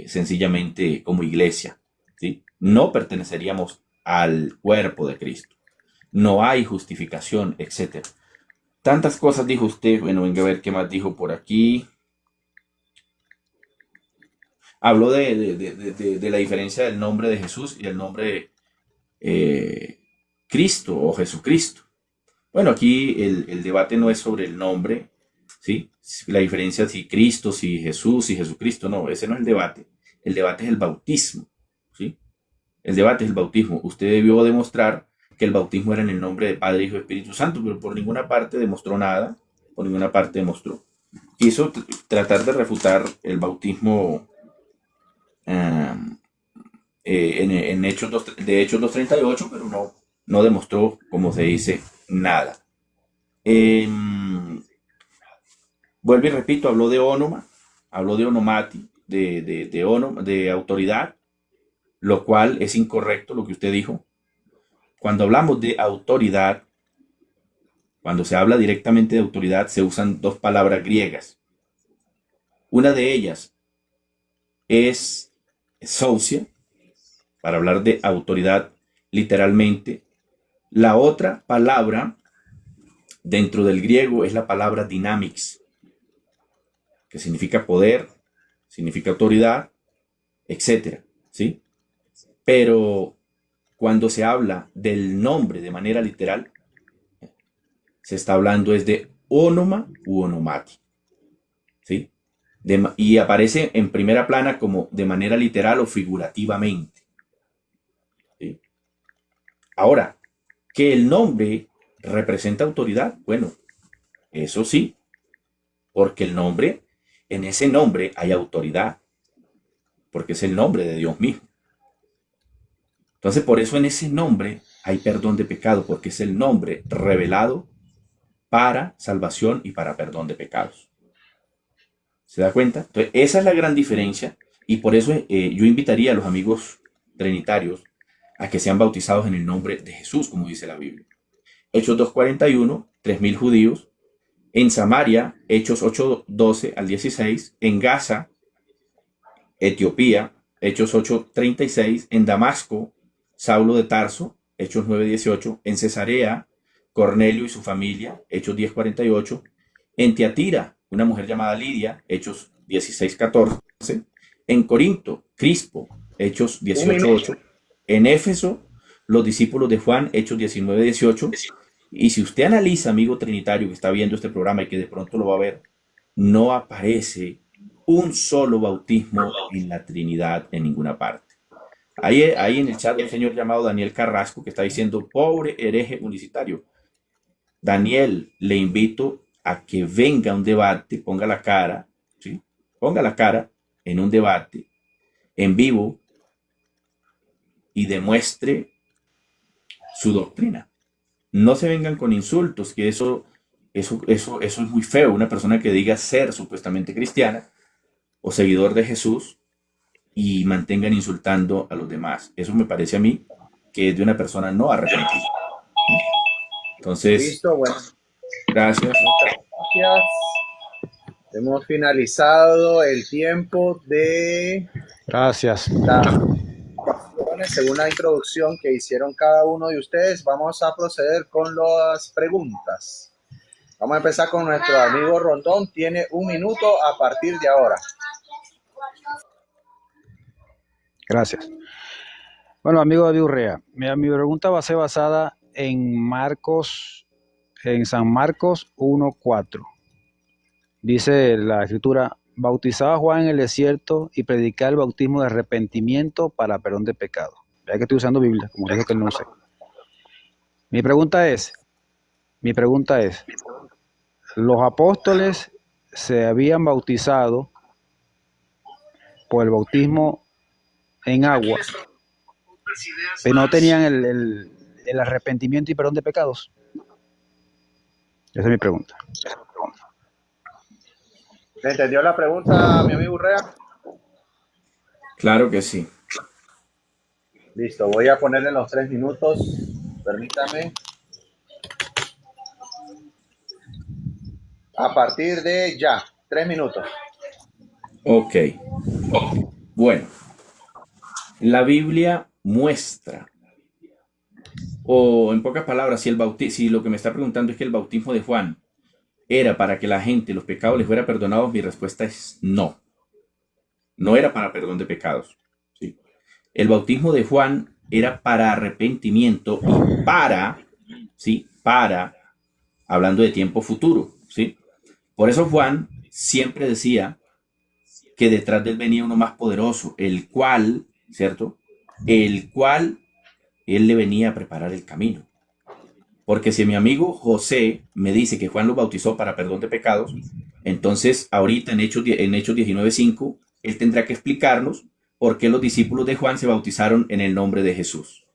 sencillamente como iglesia, ¿sí? No perteneceríamos al cuerpo de Cristo, no hay justificación, etc. Tantas cosas dijo usted. Bueno, venga a ver qué más dijo por aquí. Habló de la diferencia del nombre de Jesús y el nombre Cristo o Jesucristo. Bueno, aquí el debate no es sobre el nombre, ¿sí? La diferencia si Cristo, si Jesús, si Jesucristo, no, ese no es el debate. El debate es el bautismo, ¿sí? El debate es el bautismo. Usted debió demostrar que el bautismo era en el nombre de Padre, Hijo y Espíritu Santo, pero por ninguna parte demostró nada, por ninguna parte demostró. Quiso tratar de refutar el bautismo en Hechos 2:38, pero no demostró, como se dice, nada. Vuelvo y repito, habló de onoma, habló de onomati, de autoridad, lo cual es incorrecto lo que usted dijo. Cuando hablamos de autoridad, cuando se habla directamente de autoridad, se usan dos palabras griegas. Una de ellas es exousia, para hablar de autoridad literalmente. La otra palabra dentro del griego es la palabra dynamics, que significa poder, significa autoridad, etcétera, ¿sí? Pero cuando se habla del nombre de manera literal, se está hablando es de onoma u onomati, ¿sí? Y aparece en primera plana como de manera literal o figurativamente, ¿sí? Ahora, que el nombre representa autoridad, bueno, eso sí, porque en ese nombre hay autoridad, porque es el nombre de Dios mismo. Entonces, por eso en ese nombre hay perdón de pecado, porque es el nombre revelado para salvación y para perdón de pecados. ¿Se da cuenta? Entonces, esa es la gran diferencia, y por eso yo invitaría a los amigos trinitarios a que sean bautizados en el nombre de Jesús, como dice la Biblia. Hechos 2:41, 3,000 judíos. En Samaria, Hechos 8:12 al 16. En Gaza, Etiopía, Hechos 8:36. En Damasco, Saulo de Tarso, Hechos 9:18. En Cesarea, Cornelio y su familia, Hechos 10:48. En Tiatira, una mujer llamada Lidia, Hechos 16:14. En Corinto, Crispo, Hechos 18:8. En Éfeso, los discípulos de Juan, Hechos 19:18. Y si usted analiza, amigo trinitario que está viendo este programa y que de pronto lo va a ver, no aparece un solo bautismo en la Trinidad en ninguna parte. Ahí en el chat un señor llamado Daniel Carrasco que está diciendo, pobre hereje unicitario. Daniel, le invito a que venga a un debate, ponga la cara, ¿sí? Ponga la cara en un debate en vivo y demuestre su doctrina. No se vengan con insultos, que eso es muy feo. Una persona que diga ser supuestamente cristiana o seguidor de Jesús y mantengan insultando a los demás. Eso me parece a mí que es de una persona no arrepentida. Entonces, Listo, bueno, gracias. muchas gracias. Hemos finalizado el tiempo de Gracias. las presentaciones. Según la introducción que hicieron cada uno de ustedes, vamos a proceder con las preguntas. Vamos a empezar con nuestro amigo Rondón. Tiene 1 minuto a partir de ahora. Gracias. Bueno, amigo David Urrea, mi pregunta va a ser basada en San Marcos 1:4. Dice la escritura: bautizaba a Juan en el desierto y predicaba el bautismo de arrepentimiento para perdón de pecados. Ya que estoy usando Biblia, como dijo que él no use. Mi pregunta es, ¿los apóstoles se habían bautizado por el bautismo en agua, pero no tenían el arrepentimiento y perdón de pecados? Esa es mi pregunta. ¿Le entendió la pregunta, mi amigo Urrea? Claro que sí. Listo, voy a ponerle los 3 minutos. Permítame. A partir de ya, 3 minutos. Ok. Bueno, la Biblia muestra, o en pocas palabras, si lo que me está preguntando es que el bautismo de Juan era para que la gente, los pecados les fuera perdonados, mi respuesta es no. No era para perdón de pecados. ¿Sí? El bautismo de Juan era para arrepentimiento y para, hablando de tiempo futuro, ¿sí? Por eso Juan siempre decía que detrás de él venía uno más poderoso, el cual, ¿cierto? El cual él le venía a preparar el camino. Porque si mi amigo José me dice que Juan lo bautizó para perdón de pecados, entonces ahorita en Hechos 19:5, él tendrá que explicarnos por qué los discípulos de Juan se bautizaron en el nombre de Jesús.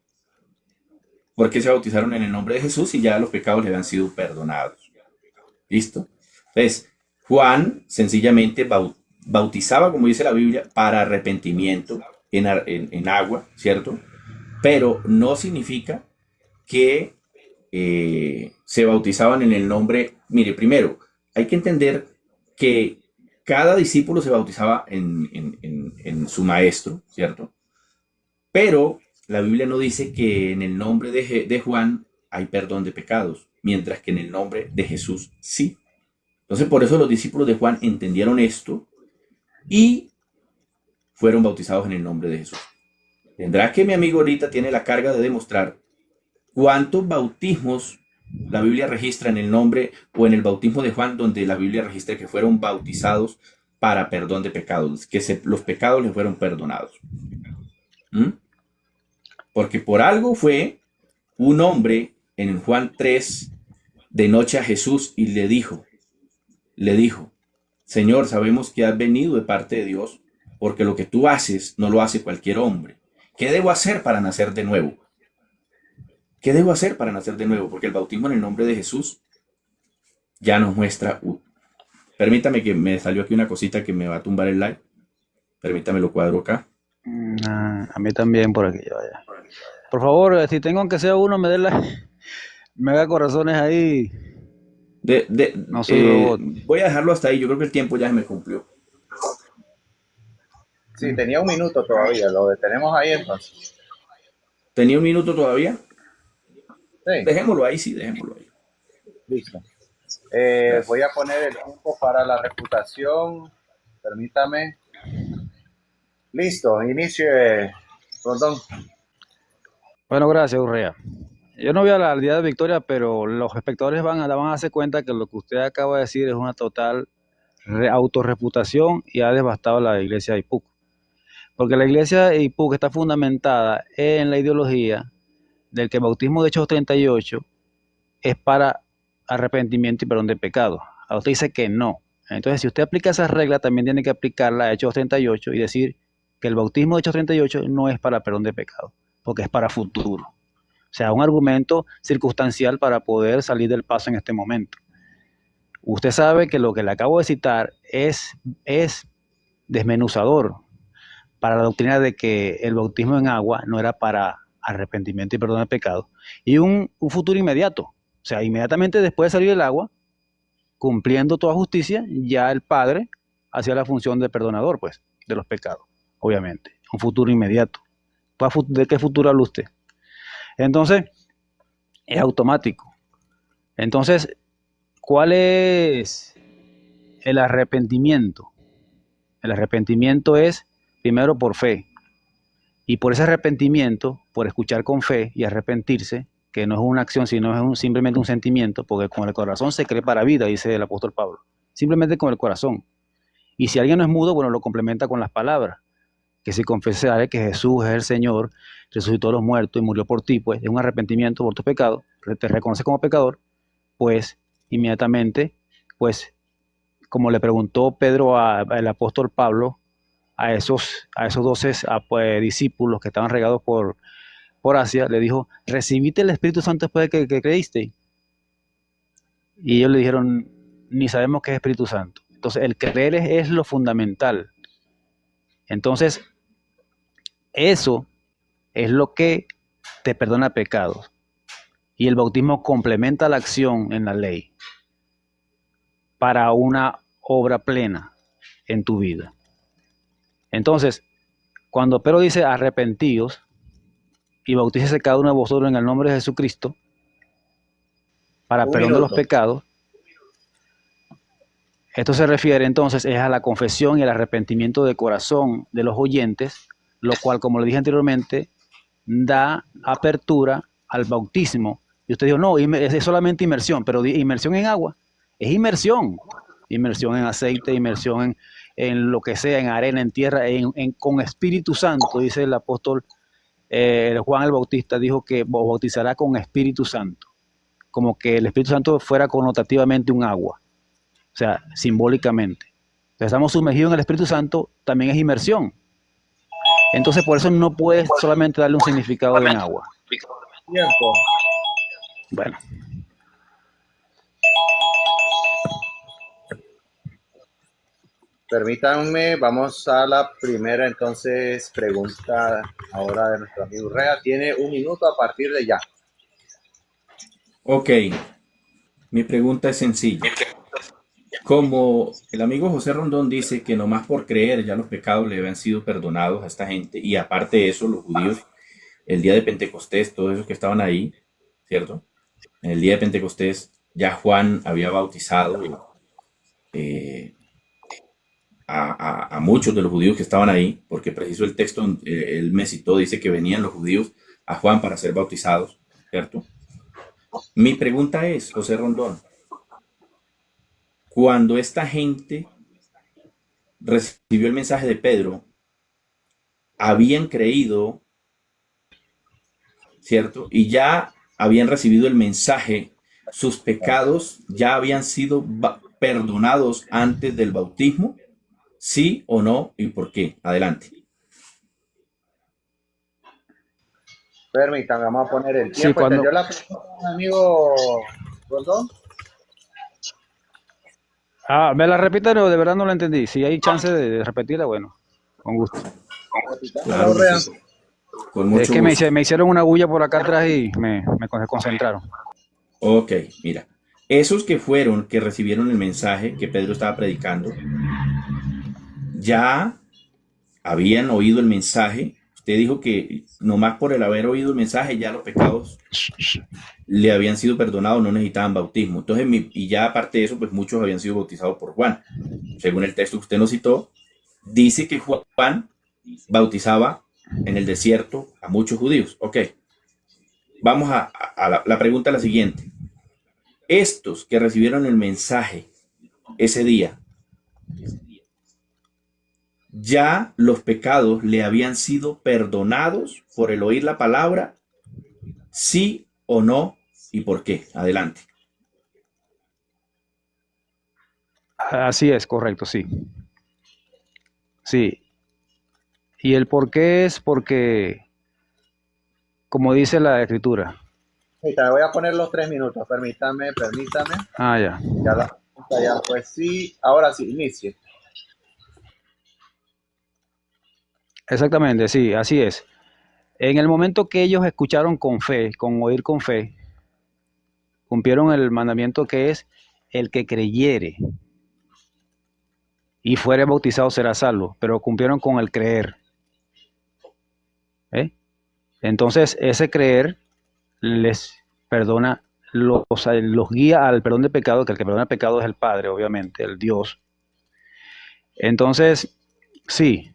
¿Por qué se bautizaron en el nombre de Jesús si ya los pecados le habían sido perdonados? ¿Listo? Entonces, Juan sencillamente bautizaba, como dice la Biblia, para arrepentimiento en agua, ¿cierto? Pero no significa que se bautizaban en el nombre. Mire, primero, hay que entender que cada discípulo se bautizaba en su maestro, ¿cierto? Pero la Biblia no dice que en el nombre de Juan hay perdón de pecados, mientras que en el nombre de Jesús sí. Entonces, por eso los discípulos de Juan entendieron esto y fueron bautizados en el nombre de Jesús. Tendrá que mi amigo ahorita tiene la carga de demostrar cuántos bautismos la Biblia registra en el nombre o en el bautismo de Juan, donde la Biblia registra que fueron bautizados para perdón de pecados, que los pecados les fueron perdonados. Porque por algo fue un hombre en Juan 3 de noche a Jesús y le dijo, Señor, sabemos que has venido de parte de Dios, porque lo que tú haces no lo hace cualquier hombre. ¿Qué debo hacer para nacer de nuevo? ¿Qué debo hacer para nacer de nuevo? Porque el bautismo en el nombre de Jesús ya nos muestra. Permítame, que me salió aquí una cosita que me va a tumbar el live. Permítame, lo cuadro acá. A mí también por aquí. Vaya. Por favor, si tengo aunque sea uno, me dé me haga corazones ahí. No soy robot. Voy a dejarlo hasta ahí. Yo creo que el tiempo ya se me cumplió. Sí, tenía 1 minuto todavía. Lo detenemos ahí entonces. ¿Tenía 1 minuto todavía? Sí. Dejémoslo ahí, sí, dejémoslo ahí. Listo. Voy a poner el tiempo para la reputación. Permítame. Listo, inicie, Rondón. Bueno, gracias, Urrea. Yo no voy a la día de victoria, pero los espectadores van a darse cuenta que lo que usted acaba de decir es una total autorreputación y ha devastado la iglesia de IPUC. Porque la iglesia de IPUC está fundamentada en la ideología del que el bautismo de Hechos 38 es para arrepentimiento y perdón de pecado. A usted dice que no. Entonces, si usted aplica esa regla, también tiene que aplicarla a Hechos 38 y decir que el bautismo de Hechos 38 no es para perdón de pecado, porque es para futuro. O sea, un argumento circunstancial para poder salir del paso en este momento. Usted sabe que lo que le acabo de citar es desmenuzador para la doctrina de que el bautismo en agua no era para arrepentimiento y perdón de pecado, y un futuro inmediato. O sea, inmediatamente después de salir del agua, cumpliendo toda justicia, ya el Padre hacía la función de perdonador, pues, de los pecados, obviamente. Un futuro inmediato. ¿De qué futuro habla usted? Entonces, es automático. Entonces, ¿cuál es el arrepentimiento? El arrepentimiento es primero por fe. Y por ese arrepentimiento, por escuchar con fe y arrepentirse, que no es una acción, sino es simplemente un sentimiento, porque con el corazón se cree para vida, dice el apóstol Pablo. Simplemente con el corazón. Y si alguien no es mudo, bueno, lo complementa con las palabras. Que si confesare que Jesús es el Señor, resucitó a los muertos y murió por ti, pues es un arrepentimiento por tus pecados, te reconoce como pecador, pues inmediatamente, pues como le preguntó Pedro al apóstol Pablo, a esos 12 pues, discípulos que estaban regados por Asia, le dijo, ¿recibiste el Espíritu Santo después de que creíste? Y ellos le dijeron, ni sabemos qué es Espíritu Santo. Entonces, el creer es lo fundamental. Entonces, eso es lo que te perdona pecados. Y el bautismo complementa la acción en la ley para una obra plena en tu vida. Entonces, cuando Pedro dice arrepentíos y bautícese cada uno de vosotros en el nombre de Jesucristo para perdón de los pecados, esto se refiere entonces es a la confesión y el arrepentimiento de corazón de los oyentes, lo cual, como le dije anteriormente, da apertura al bautismo. Y usted dijo, no, es solamente inmersión, pero inmersión en agua, es inmersión en aceite, inmersión en lo que sea, en arena, en tierra, con Espíritu Santo, dice el apóstol Juan el Bautista, dijo que bautizará con Espíritu Santo, como que el Espíritu Santo fuera connotativamente un agua, o sea, simbólicamente. Entonces, estamos sumergidos en el Espíritu Santo, también es inmersión. Entonces, por eso no puedes solamente darle un significado en agua. Tiempo. Bueno. Permítanme, vamos a la primera entonces pregunta ahora de nuestro amigo Urrea. Tiene 1 minuto a partir de ya. Ok, mi pregunta es sencilla. Como el amigo José Rondón dice que nomás por creer ya los pecados le habían sido perdonados a esta gente, y aparte de eso, los judíos, el día de Pentecostés, todos esos que estaban ahí, ¿cierto? En el día de Pentecostés ya Juan había bautizado a muchos de los judíos que estaban ahí, porque preciso el texto, él me citó, dice que venían los judíos a Juan para ser bautizados, ¿cierto? Mi pregunta es, José Rondón, cuando esta gente recibió el mensaje de Pedro, habían creído, ¿cierto? Y ya habían recibido el mensaje, sus pecados ya habían sido perdonados antes del bautismo, ¿sí o no? ¿Y por qué? Adelante. Permítanme, vamos a poner el tiempo. Sí, cuando... ¿Entendió la pregunta, amigo Rondón? me la repita, no, de verdad no la entendí. Si hay chance de repetirla, bueno, con gusto. Claro, con mucho es que gusto. me hicieron una bulla por acá atrás y me concentraron. Ok, mira. Esos que recibieron el mensaje que Pedro estaba predicando, ya habían oído el mensaje. Usted dijo que nomás por el haber oído el mensaje ya los pecados le habían sido perdonados, no necesitaban bautismo. Entonces, y ya aparte de eso, pues muchos habían sido bautizados por Juan. Según el texto que usted nos citó, dice que Juan bautizaba en el desierto a muchos judíos. Ok, vamos a la pregunta la siguiente. Estos que recibieron el mensaje ese día, ya los pecados le habían sido perdonados por el oír la palabra, ¿sí o no? ¿Y por qué? Adelante. Así es, correcto, sí. Sí. Y el por qué es porque, como dice la escritura. Ahorita voy a poner los 3 minutos, permítame. Ah, ya. Ya, pues sí, ahora sí, inicie. Exactamente, sí, así es. En el momento que ellos escucharon con fe, con oír con fe, cumplieron el mandamiento que es el que creyere y fuere bautizado será salvo, pero cumplieron con el creer. ¿Eh? Entonces, ese creer les perdona, los guía al perdón de pecado, que el que perdona el pecado es el Padre, obviamente, el Dios. Entonces, sí,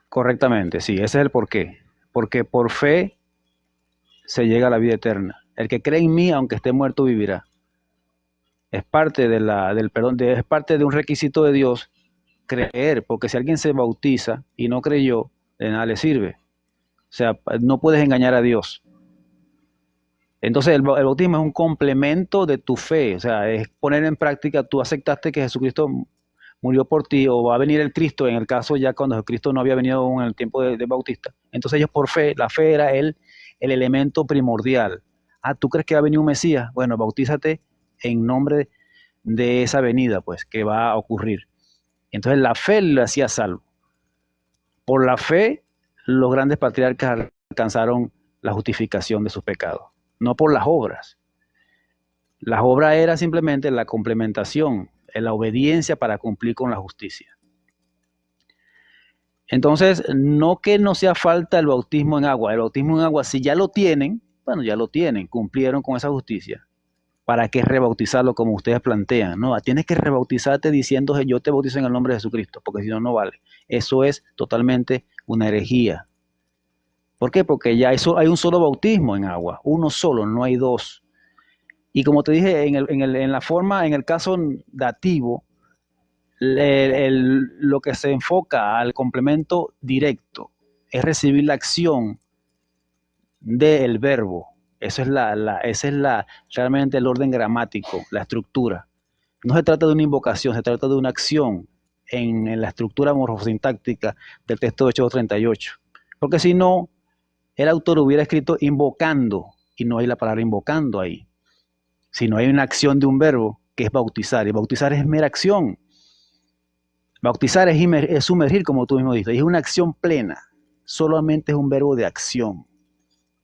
correctamente, sí, ese es el porqué. Porque por fe se llega a la vida eterna. El que cree en mí, aunque esté muerto, vivirá. Es parte del perdón, es parte de un requisito de Dios creer, porque si alguien se bautiza y no creyó, de nada le sirve. O sea, no puedes engañar a Dios. Entonces el bautismo es un complemento de tu fe, o sea, es poner en práctica, tú aceptaste que Jesucristo murió por ti, o va a venir el Cristo, en el caso ya cuando Jesucristo no había venido aún en el tiempo de Bautista. Entonces ellos por fe, la fe era el elemento primordial. Ah, ¿tú crees que va a venir un Mesías? Bueno, bautízate en nombre de esa venida, pues, que va a ocurrir. Entonces la fe le hacía salvo. Por la fe, los grandes patriarcas alcanzaron la justificación de sus pecados, no por las obras. Las obras era simplemente la complementación, la obediencia para cumplir con la justicia. Entonces, no que no sea falta el bautismo en agua, si ya lo tienen, bueno, ya lo tienen, cumplieron con esa justicia. ¿Para qué rebautizarlo como ustedes plantean? No, tienes que rebautizarte diciendo yo te bautizo en el nombre de Jesucristo, porque si no, no vale. Eso es totalmente una herejía. ¿Por qué? Porque ya hay un solo bautismo en agua, uno solo, no hay dos. Y como te dije, en la forma, en el caso dativo, lo que se enfoca al complemento directo es recibir la acción del verbo. Ese es realmente el orden gramático, la estructura. No se trata de una invocación, se trata de una acción en la estructura morfosintáctica del texto de Hechos 38. Porque si no, el autor hubiera escrito invocando, y no hay la palabra invocando ahí, sino hay una acción de un verbo que es bautizar, y bautizar es mera acción. Bautizar es sumergir, como tú mismo dices, es una acción plena, solamente es un verbo de acción,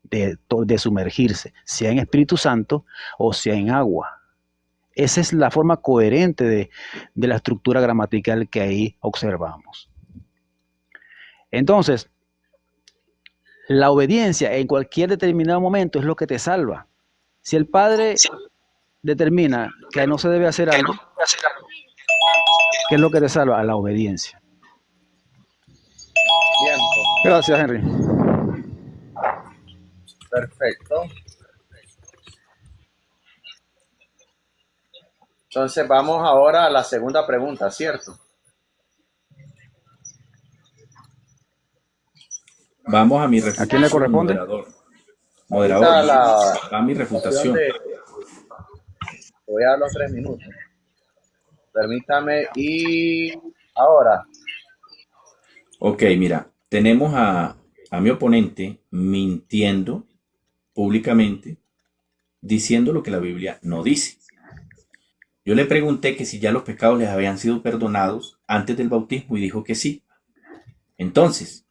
de sumergirse, sea en Espíritu Santo o sea en agua. Esa es la forma coherente de la estructura gramatical que ahí observamos. Entonces, la obediencia en cualquier determinado momento es lo que te salva. Si el Padre determina que no se debe hacer algo, ¿qué es lo que te salva? La obediencia. Tiempo. Gracias, Henry. Perfecto. Entonces vamos ahora a la segunda pregunta, ¿cierto? Vamos a mi refutación. ¿A quién le corresponde? Moderador. A mi refutación. Voy a dar los 3 minutos. Permítame. Y ahora. Ok, mira, tenemos a mi oponente mintiendo públicamente, diciendo lo que la Biblia no dice. Yo le pregunté que si ya los pecados les habían sido perdonados antes del bautismo y dijo que sí. Entonces,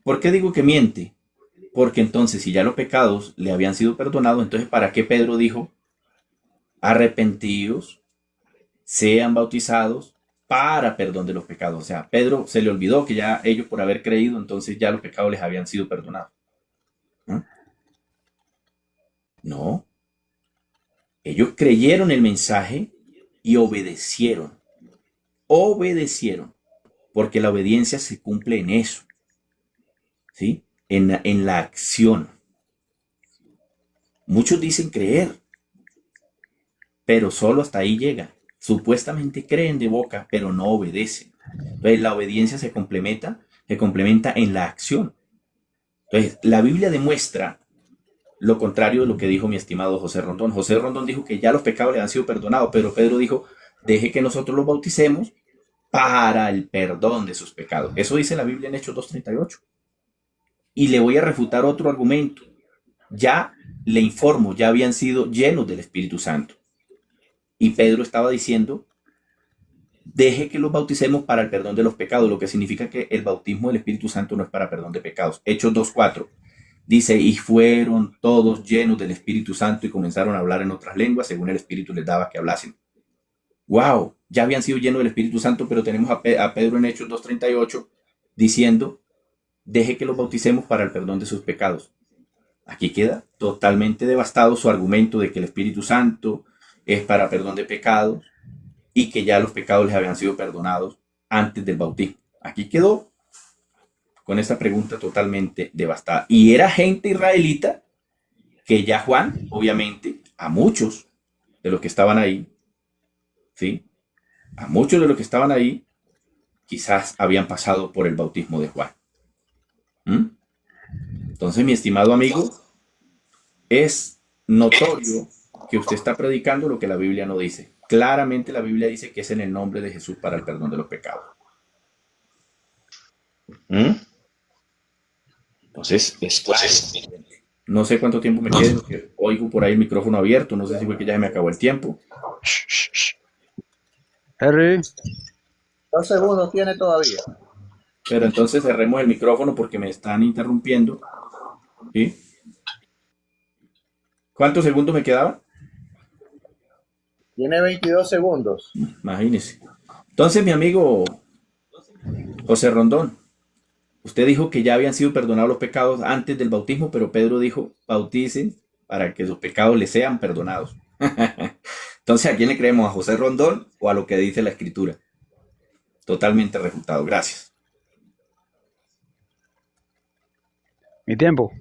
¿por qué digo que miente? Porque entonces, si ya los pecados le habían sido perdonados, entonces ¿para qué Pedro dijo arrepentidos, sean bautizados para perdón de los pecados? O sea, Pedro se le olvidó que ya ellos por haber creído, entonces ya los pecados les habían sido perdonados. ¿No? No. Ellos creyeron el mensaje y obedecieron. Obedecieron. Porque la obediencia se cumple en eso. ¿Sí? En la acción. Muchos dicen creer, pero solo hasta ahí llega. Supuestamente creen de boca, pero no obedecen. Entonces la obediencia se complementa en la acción. Entonces la Biblia demuestra lo contrario de lo que dijo mi estimado José Rondón. José Rondón dijo que ya los pecados le han sido perdonados, pero Pedro dijo, deje que nosotros los bauticemos para el perdón de sus pecados. Eso dice la Biblia en Hechos 2:38. Y le voy a refutar otro argumento. Ya le informo, ya habían sido llenos del Espíritu Santo. Y Pedro estaba diciendo, deje que los bauticemos para el perdón de los pecados, lo que significa que el bautismo del Espíritu Santo no es para perdón de pecados. Hechos 2:4 dice, y fueron todos llenos del Espíritu Santo y comenzaron a hablar en otras lenguas según el Espíritu les daba que hablasen. ¡Wow! Ya habían sido llenos del Espíritu Santo, pero tenemos a Pedro en Hechos 2:38 diciendo, deje que los bauticemos para el perdón de sus pecados. Aquí queda totalmente devastado su argumento de que el Espíritu Santo es para perdón de pecados y que ya los pecados les habían sido perdonados antes del bautismo. Aquí quedó con esta pregunta totalmente devastada. Y era gente israelita que ya Juan, obviamente, a muchos de los que estaban ahí, ¿sí? A muchos de los que estaban ahí, quizás habían pasado por el bautismo de Juan. Entonces, mi estimado amigo, es notorio que usted está predicando lo que la Biblia no dice. Claramente la Biblia dice que es en el nombre de Jesús para el perdón de los pecados. Entonces, no sé cuánto tiempo me quede, porque oigo por ahí el micrófono abierto, no sé si fue que ya se me acabó el tiempo. Henry, 2 segundos tiene todavía. Pero entonces cerremos el micrófono porque me están interrumpiendo. ¿Sí? ¿Cuántos segundos me quedaban? Tiene 22 segundos. Imagínese. Entonces, mi amigo José Rondón, usted dijo que ya habían sido perdonados los pecados antes del bautismo, pero Pedro dijo, bauticen para que sus pecados les sean perdonados. Entonces, ¿a quién le creemos? ¿A José Rondón o a lo que dice la Escritura? Totalmente refutado. Gracias. mi tiempo.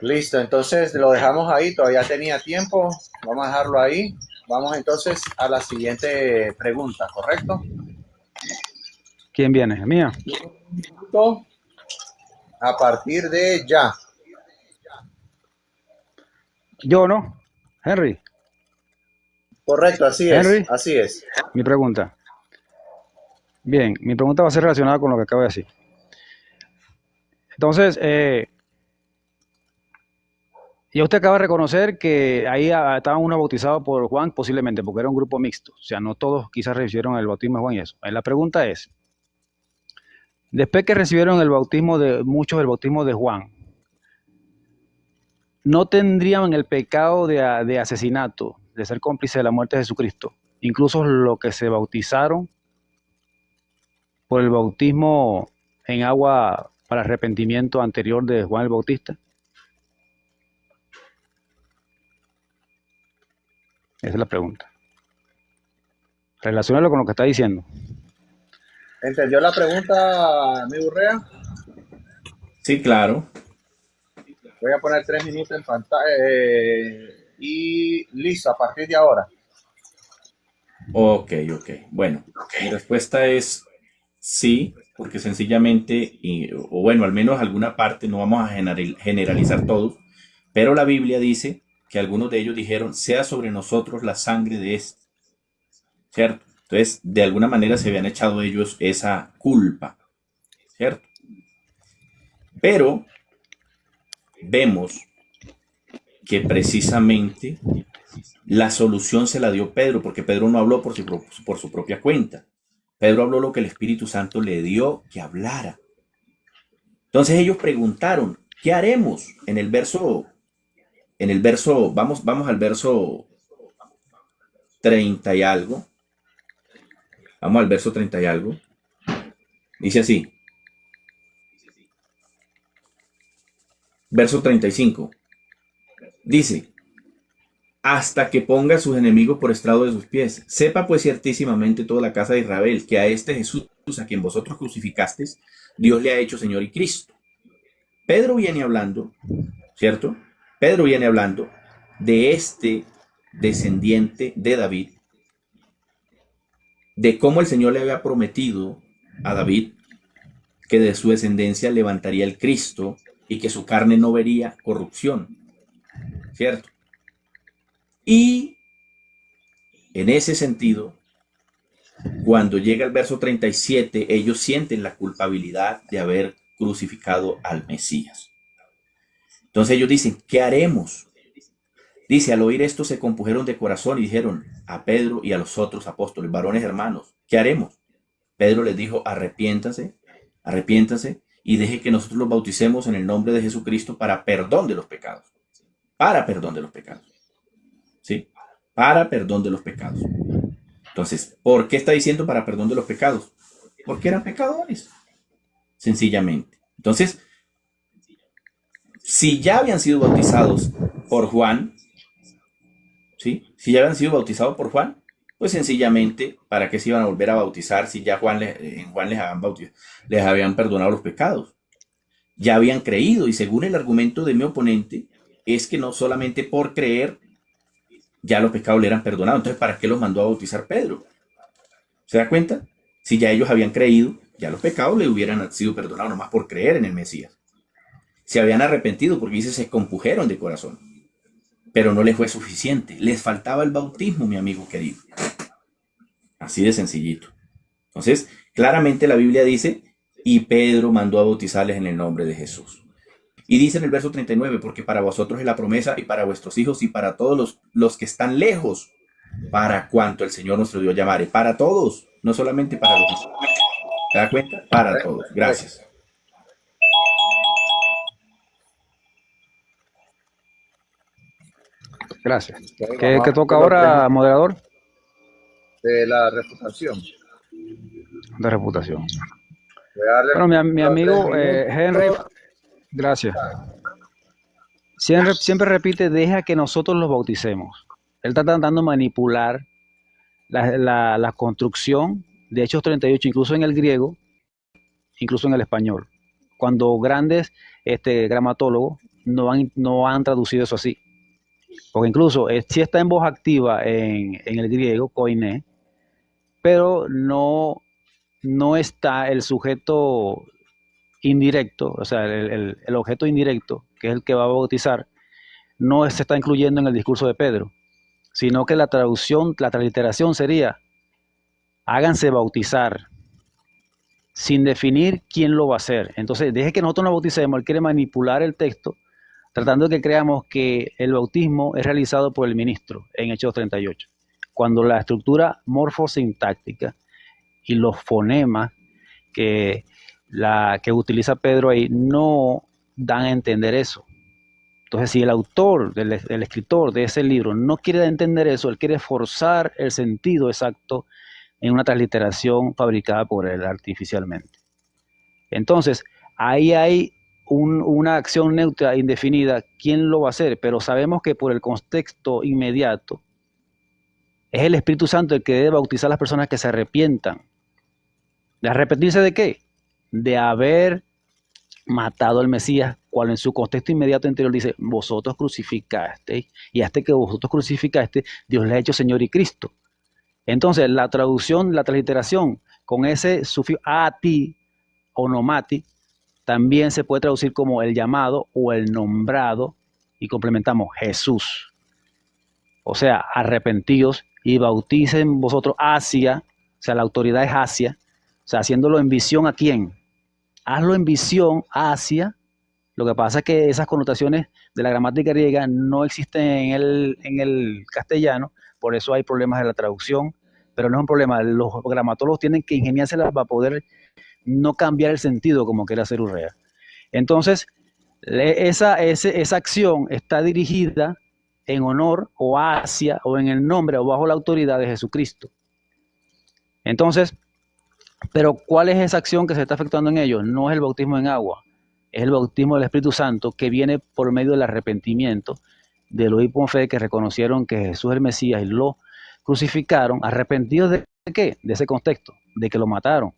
Listo, entonces lo dejamos ahí, todavía tenía tiempo, vamos a dejarlo ahí. Vamos entonces a la siguiente pregunta, ¿correcto? ¿Quién viene? ¿Mía? A partir de ya. Yo, ¿no? Henry, Correcto, así Henry, es, así es. mi pregunta. Bien, mi pregunta va a ser relacionada con lo que acabo de decir. Entonces, y usted acaba de reconocer que ahí estaban unos bautizados por Juan, posiblemente, porque era un grupo mixto. O sea, no todos quizás recibieron el bautismo de Juan y eso. La pregunta es, después que recibieron el bautismo de muchos, el bautismo de Juan, ¿no tendrían el pecado de asesinato, de ser cómplice de la muerte de Jesucristo? Incluso los que se bautizaron por el bautismo en agua para arrepentimiento anterior de Juan el Bautista. Esa es la pregunta. Relaciónalo con lo que está diciendo. ¿Entendió la pregunta, amigo Urrea? Sí, claro. Voy a poner 3 minutos en pantalla y listo, a partir de ahora. Ok. Bueno, mi respuesta es sí, porque sencillamente, o bueno, al menos alguna parte, no vamos a generalizar todos, pero la Biblia dice que algunos de ellos dijeron, sea sobre nosotros la sangre de este, ¿cierto? Entonces, de alguna manera se habían echado ellos esa culpa, ¿cierto? Pero vemos que precisamente la solución se la dio Pedro, porque Pedro no habló por su propia cuenta. Pedro habló lo que el Espíritu Santo le dio que hablara. Entonces ellos preguntaron, ¿qué haremos? En el verso, vamos al verso 30 y algo. Vamos al verso 30 y algo. Dice así. Verso 35. Dice, hasta que ponga a sus enemigos por estrado de sus pies. Sepa pues ciertísimamente toda la casa de Israel que a este Jesús, a quien vosotros crucificasteis, Dios le ha hecho Señor y Cristo. Pedro viene hablando, ¿cierto? Pedro viene hablando de este descendiente de David, de cómo el Señor le había prometido a David que de su descendencia levantaría el Cristo, y que su carne no vería corrupción, ¿cierto? Y en ese sentido, cuando llega el verso 37, ellos sienten la culpabilidad de haber crucificado al Mesías. Entonces ellos dicen, ¿qué haremos? Dice, al oír esto se compungeron de corazón y dijeron a Pedro y a los otros apóstoles, varones hermanos, ¿qué haremos? Pedro les dijo, arrepiéntanse y deje que nosotros los bauticemos en el nombre de Jesucristo para perdón de los pecados. Para perdón de los pecados. ¿Sí? Para perdón de los pecados. Entonces, ¿por qué está diciendo para perdón de los pecados? Porque eran pecadores. Sencillamente. Entonces, si ya habían sido bautizados por Juan, ¿sí? Si ya habían sido bautizados por Juan, pues sencillamente, ¿para qué se iban a volver a bautizar si ya en Juan les habían perdonado los pecados? Ya habían creído, y según el argumento de mi oponente, es que no solamente por creer ya los pecados le eran perdonados. Entonces, ¿para qué los mandó a bautizar Pedro? ¿Se da cuenta? Si ya ellos habían creído, ya los pecados le hubieran sido perdonados nomás por creer en el Mesías. Se habían arrepentido, porque dice, se compungeron de corazón. Pero no les fue suficiente. Les faltaba el bautismo, mi amigo querido. Así de sencillito. Entonces, claramente la Biblia dice, y Pedro mandó a bautizarles en el nombre de Jesús. Y dice en el verso 39, porque para vosotros es la promesa, y para vuestros hijos, y para todos los que están lejos, para cuanto el Señor nuestro Dios llamare. Para todos, no solamente para los hijos. ¿Te das cuenta? Para todos. Gracias. Gracias. ¿Qué toca ahora, moderador? De la reputación. De reputación. Bueno, mi amigo Henry, gracias. Siempre repite, deja que nosotros los bauticemos. Él está tratando de manipular la construcción de Hechos 38, incluso en el griego, incluso en el español. Cuando grandes gramatólogos no han traducido eso así. Porque incluso sí está en voz activa en el griego, koiné, pero no está el sujeto indirecto, o sea, el objeto indirecto, que es el que va a bautizar, no se está incluyendo en el discurso de Pedro, sino que la traducción, la transliteración sería, háganse bautizar, sin definir quién lo va a hacer. Entonces, deje que nosotros nos bauticemos, él quiere manipular el texto, tratando de que creamos que el bautismo es realizado por el ministro en Hechos 38, cuando la estructura morfosintáctica y los fonemas que utiliza Pedro ahí no dan a entender eso. Entonces, si el autor, el escritor de ese libro no quiere entender eso, él quiere forzar el sentido exacto en una transliteración fabricada por él artificialmente. Entonces, ahí hay una acción neutra indefinida, ¿quién lo va a hacer? Pero sabemos que por el contexto inmediato es el Espíritu Santo el que debe bautizar a las personas que se arrepientan. ¿De arrepentirse de qué? De haber matado al Mesías, cual en su contexto inmediato anterior dice, vosotros crucificasteis, y a este que vosotros crucificaste, Dios le ha hecho Señor y Cristo. Entonces, la traducción, la transliteración, con ese sufijo ati, onomati, también se puede traducir como el llamado o el nombrado, y complementamos Jesús. O sea, arrepentíos y bauticen vosotros hacia, o sea, la autoridad es hacia, o sea, haciéndolo en visión ¿a quién? Hazlo en visión hacia. Lo que pasa es que esas connotaciones de la gramática griega no existen en el castellano, por eso hay problemas de la traducción, pero no es un problema. Los gramatólogos tienen que ingeniárselas para poder no cambiar el sentido como quiere hacer Urrea. Entonces, esa acción está dirigida en honor o hacia o en el nombre o bajo la autoridad de Jesucristo. Entonces, pero ¿cuál es esa acción que se está efectuando en ellos? No es el bautismo en agua, es el bautismo del Espíritu Santo que viene por medio del arrepentimiento de los fe que reconocieron que Jesús es el Mesías y lo crucificaron, arrepentidos ¿de qué? De ese contexto, de que lo mataron.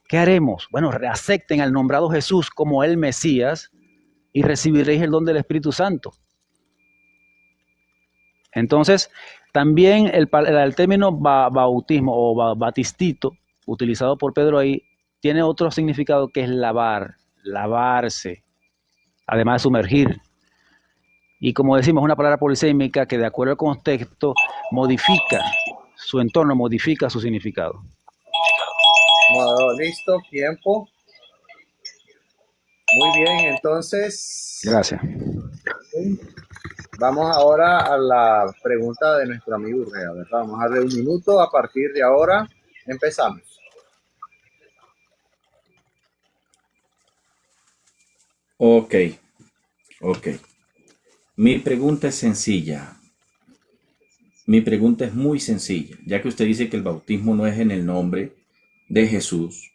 ¿Qué haremos? Bueno, acepten al nombrado Jesús como el Mesías y recibiréis el don del Espíritu Santo. Entonces, también el término bautismo o batistito, utilizado por Pedro ahí, tiene otro significado que es lavar, lavarse, además de sumergir. Y como decimos, una palabra polisémica que de acuerdo al contexto modifica su entorno, modifica su significado. Listo, tiempo. Muy bien, entonces Gracias. vamos ahora a la pregunta de nuestro amigo Urrea, ¿verdad? Vamos a darle un minuto. A partir de ahora empezamos. Ok. Mi pregunta es sencilla. Mi pregunta es muy sencilla, ya que usted dice que el bautismo no es en el nombre de Jesús,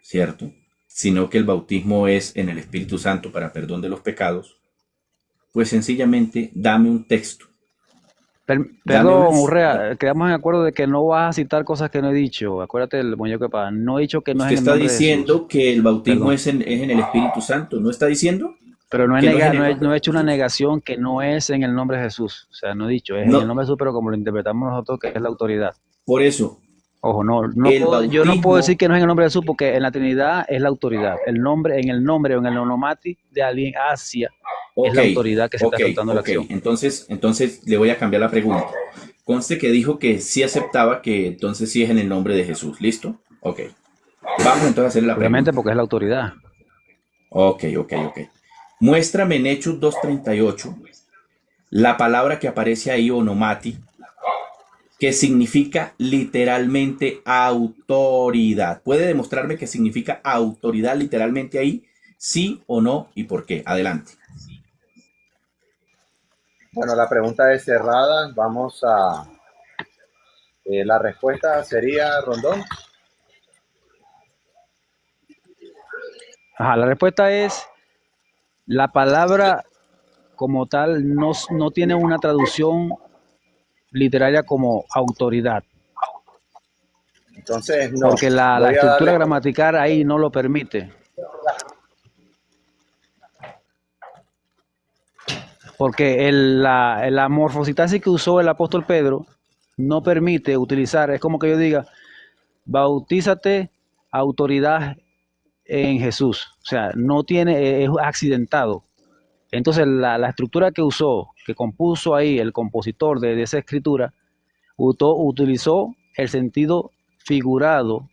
¿cierto? Sino que el bautismo es en el Espíritu Santo para perdón de los pecados. Pues sencillamente dame un texto. Perdón, Urrea, quedamos en acuerdo de que no vas a citar cosas que no he dicho. Acuérdate del muñeco de pan. No he dicho que no es Usted en el está nombre de Jesús. diciendo que el bautismo Perdón. es en el Espíritu Santo, ¿no está diciendo? Pero no he, Que no es nega- en el no he- nombre no he de hecho una Jesús. negación que no es en el nombre de Jesús. O sea, no he dicho, es en No, el nombre de Jesús, pero como lo interpretamos nosotros, que es la autoridad. por eso, Ojo, el yo no puedo decir bautismo, que no es en el nombre de Jesús porque en la Trinidad es la autoridad. En el nombre o en el onomati de alguien hacia es la ok, autoridad que se está ejecutando la acción. entonces le voy a cambiar la pregunta. Conste que dijo que sí aceptaba que entonces sí es en el nombre de Jesús, ¿listo? Ok, vamos entonces a hacer la Obviamente pregunta. porque es la autoridad. Ok. Muéstrame en Hechos 2:38 la palabra que aparece ahí, onomati, que significa literalmente autoridad. ¿Puede demostrarme que significa autoridad literalmente ahí? ¿Sí o no? ¿Y por qué? Adelante. Bueno, la pregunta es cerrada. Vamos a... la respuesta sería, Rondón. Ajá, la respuesta es, la palabra como tal no tiene una traducción literaria como autoridad, Entonces, no. porque la Voy a estructura darle... gramatical ahí no lo permite. Porque la morfositasis que usó el apóstol Pedro no permite utilizar, es como que yo diga, bautízate autoridad en Jesús. O sea, no tiene, es accidentado. Entonces la estructura que usó, que compuso ahí el compositor de esa escritura, utilizó el sentido figurado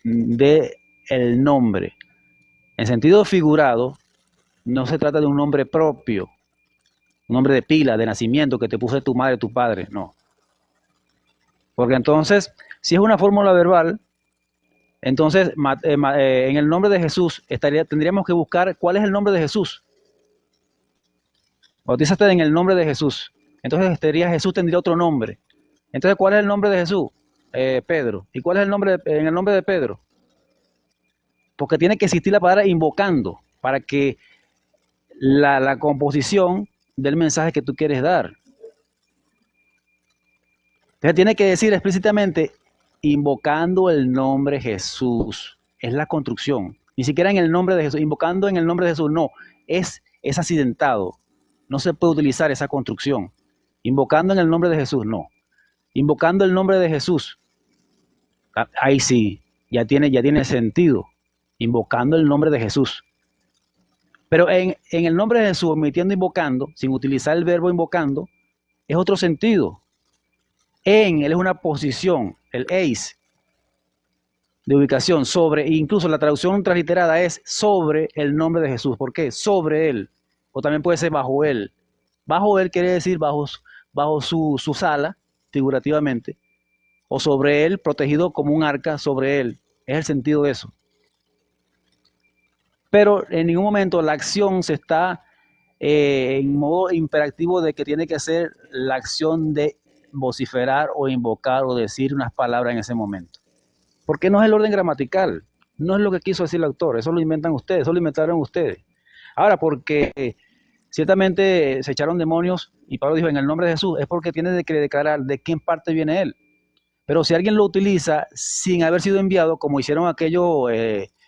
de el nombre. En sentido figurado, no se trata de un nombre propio, un nombre de pila, de nacimiento que te puso tu madre, tu padre, no. Porque entonces, si es una fórmula verbal, entonces en el nombre de Jesús tendríamos que buscar cuál es el nombre de Jesús. Bautízate en el nombre de Jesús. Entonces Jesús tendría otro nombre. Entonces, ¿cuál es el nombre de Jesús? Pedro. ¿Y cuál es el nombre en el nombre de Pedro? Porque tiene que existir la palabra invocando para que la composición del mensaje que tú quieres dar. Entonces tiene que decir explícitamente invocando el nombre Jesús. Es la construcción. Ni siquiera en el nombre de Jesús. Invocando en el nombre de Jesús. No. Es accidentado. No se puede utilizar esa construcción. Invocando en el nombre de Jesús. No. Invocando el nombre de Jesús. Ahí sí. Ya tiene sentido. Invocando el nombre de Jesús. Pero en el nombre de Jesús, omitiendo invocando, sin utilizar el verbo invocando, es otro sentido. Él es una posición, el eis, de ubicación, sobre, incluso la traducción transliterada es sobre el nombre de Jesús. ¿Por qué? Sobre él. O también puede ser bajo él. Bajo él quiere decir bajo su sala, figurativamente, o sobre él, protegido como un arca sobre él. Es el sentido de eso. Pero en ningún momento la acción se está en modo imperativo de que tiene que ser la acción de vociferar o invocar o decir unas palabras en ese momento. Porque no es el orden gramatical, no es lo que quiso decir el autor, eso lo inventan ustedes, eso lo inventaron ustedes. Ahora, porque ciertamente se echaron demonios y Pablo dijo en el nombre de Jesús, es porque tiene que declarar de quién parte viene él. Pero si alguien lo utiliza sin haber sido enviado, como hicieron aquellos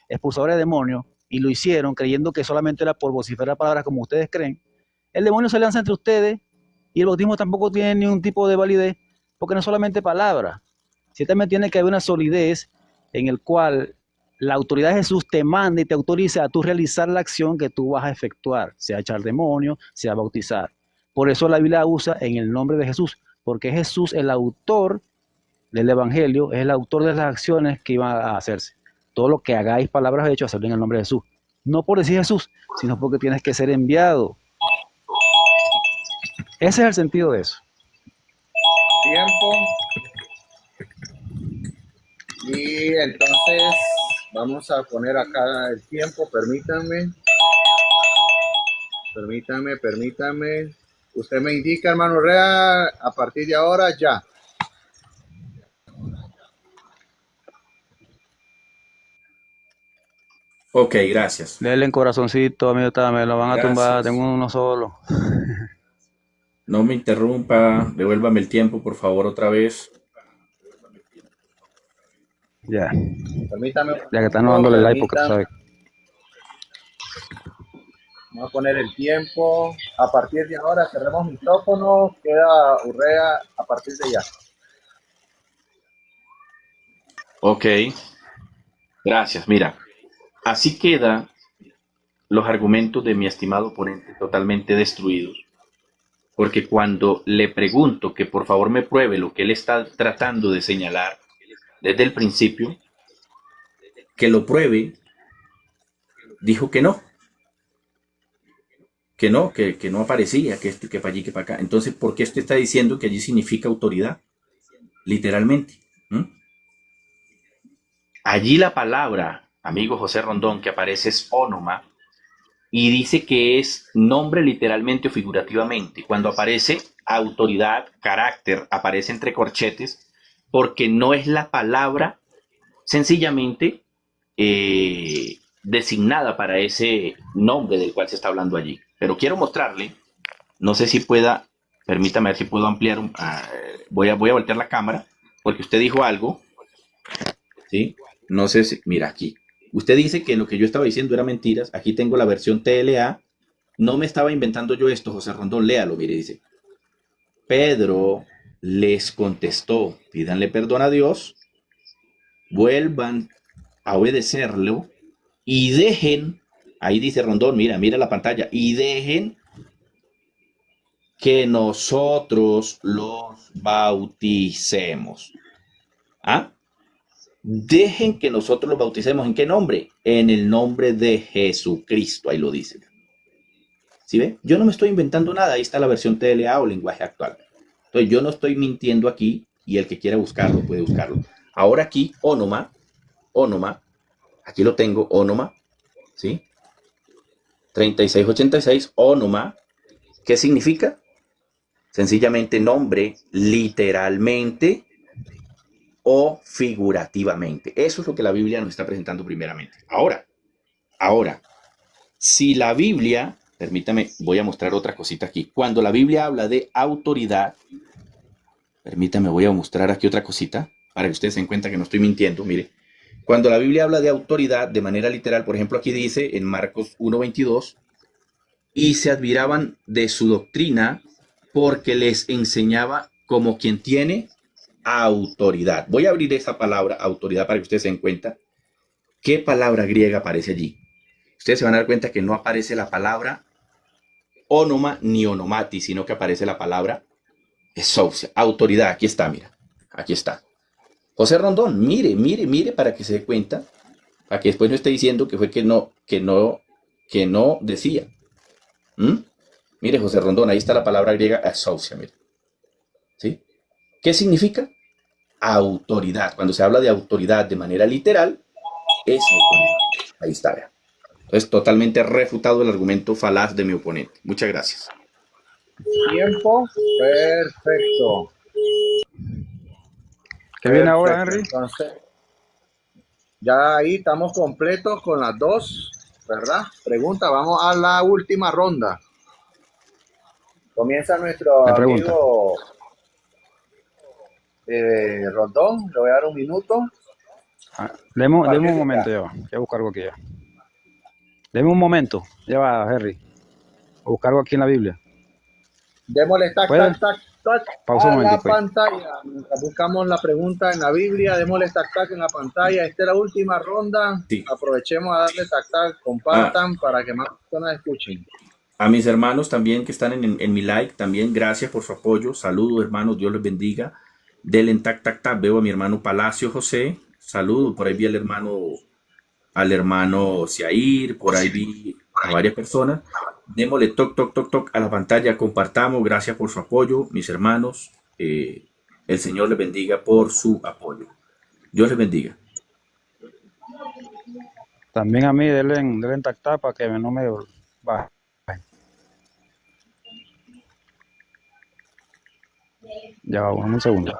expulsadores de demonios, y lo hicieron creyendo que solamente era por vociferar palabras como ustedes creen, el demonio se lanza entre ustedes y el bautismo tampoco tiene ningún tipo de validez porque no es solamente palabras. Ciertamente tiene que haber una solidez en el cual la autoridad de Jesús te manda y te autoriza a tú realizar la acción que tú vas a efectuar, sea echar demonios, sea bautizar. Por eso la Biblia usa en el nombre de Jesús, porque Jesús, el autor del Evangelio, es el autor de las acciones que iban a hacerse. Todo lo que hagáis, palabras hechos, hacerlo en el nombre de Jesús. No por decir Jesús, sino porque tienes que ser enviado. Ese es el sentido de eso. Tiempo. Y entonces vamos a poner acá el tiempo. Permítame. Usted me indica, hermano Rea, a partir de ahora ya. Ok, gracias. Denle en corazoncito, amigo, me lo van a tumbar, Gracias. tengo uno solo. No me interrumpa, devuélvame el tiempo, por favor, otra vez. Ya, Permítame. ya que están dándole like porque tú sabes. Vamos a poner el tiempo. A partir de ahora cerremos micrófono. Queda Urrea a partir de ya. Ok, gracias. Mira, así quedan los argumentos de mi estimado oponente totalmente destruidos. Porque cuando le pregunto que por favor me pruebe lo que él está tratando de señalar desde el principio, que lo pruebe, dijo que no. Que no aparecía, que esto, que para allí, que para acá. Entonces, ¿por qué usted está diciendo que allí significa autoridad? Literalmente. Allí la palabra, amigo José Rondón, que aparece es ónoma, y dice que es nombre literalmente o figurativamente. Cuando aparece autoridad, carácter, aparece entre corchetes, porque no es la palabra sencillamente designada para ese nombre del cual se está hablando allí. Pero quiero mostrarle, no sé si pueda, permítame ver si puedo ampliar, voy a voltear la cámara, porque usted dijo algo, ¿sí? No sé si, mira aquí, usted dice que lo que yo estaba diciendo era mentiras, aquí tengo la versión TLA, no me estaba inventando yo esto, José Rondón, léalo, mire, dice, Pedro les contestó, pídanle perdón a Dios, vuelvan a obedecerlo y dejen, ahí dice Rondón, mira la pantalla, y dejen que nosotros los bauticemos. ¿Ah? Dejen que nosotros los bauticemos. ¿En qué nombre? En el nombre de Jesucristo, ahí lo dice. ¿Sí ve? Yo no me estoy inventando nada, ahí está la versión TLA o lenguaje actual. Entonces yo no estoy mintiendo aquí y el que quiera buscarlo puede buscarlo. Ahora aquí, ónoma, aquí lo tengo, ónoma, ¿sí? 3686, ónoma, ¿qué significa? Sencillamente nombre, literalmente o figurativamente. Eso es lo que la Biblia nos está presentando primeramente. Ahora, si la Biblia, permítame, voy a mostrar otra cosita aquí. Cuando la Biblia habla de autoridad, permítame, voy a mostrar aquí otra cosita para que ustedes se den cuenta que no estoy mintiendo. Mire, cuando la Biblia habla de autoridad de manera literal, por ejemplo, aquí dice en Marcos 1:22, y se admiraban de su doctrina porque les enseñaba como quien tiene autoridad. Voy a abrir esa palabra autoridad para que ustedes se den cuenta qué palabra griega aparece allí. Ustedes se van a dar cuenta que no aparece la palabra ónoma ni onomati, sino que aparece la palabra exousia, autoridad. Aquí está, mira, aquí está. José Rondón, mire para que se dé cuenta, para que después no esté diciendo que fue que no decía. Mire, José Rondón, ahí está la palabra griega exousia, mire. ¿Sí? ¿Qué significa? Autoridad. Cuando se habla de autoridad de manera literal, es autoridad. Ahí está, vea. Entonces, totalmente refutado el argumento falaz de mi oponente. Muchas gracias. Tiempo. Perfecto. ¿Qué viene ahora, Henry? Entonces, ya ahí estamos completos con las dos, ¿verdad? Pregunta, vamos a la última ronda. Comienza nuestro amigo Rondón, le voy a dar un minuto. Deme un momento, ya va. Voy a buscar algo aquí ya. Deme un momento, ya va, Henry. Voy a buscar algo aquí en la Biblia. Démosle tac, tac Pausa un a la momentico ahí. pantalla. Mientras buscamos la pregunta en la Biblia, démosle tac tac en la pantalla. Esta es la última ronda. Sí. Aprovechemos a darle tac tac, compartan para que más personas escuchen. A mis hermanos también que están en mi like, también gracias por su apoyo. Saludos, hermanos, Dios les bendiga. Denle en tac, tac, tac. Veo a mi hermano Palacio José. Saludos, por ahí vi al hermano Ciair, por ahí vi a varias personas. Démosle toc, toc, toc, toc a la pantalla, compartamos. Gracias por su apoyo, mis hermanos. El Señor les bendiga por su apoyo. Dios les bendiga. También a mí, denle en tactar para que no me baje. Ya va, un segundo.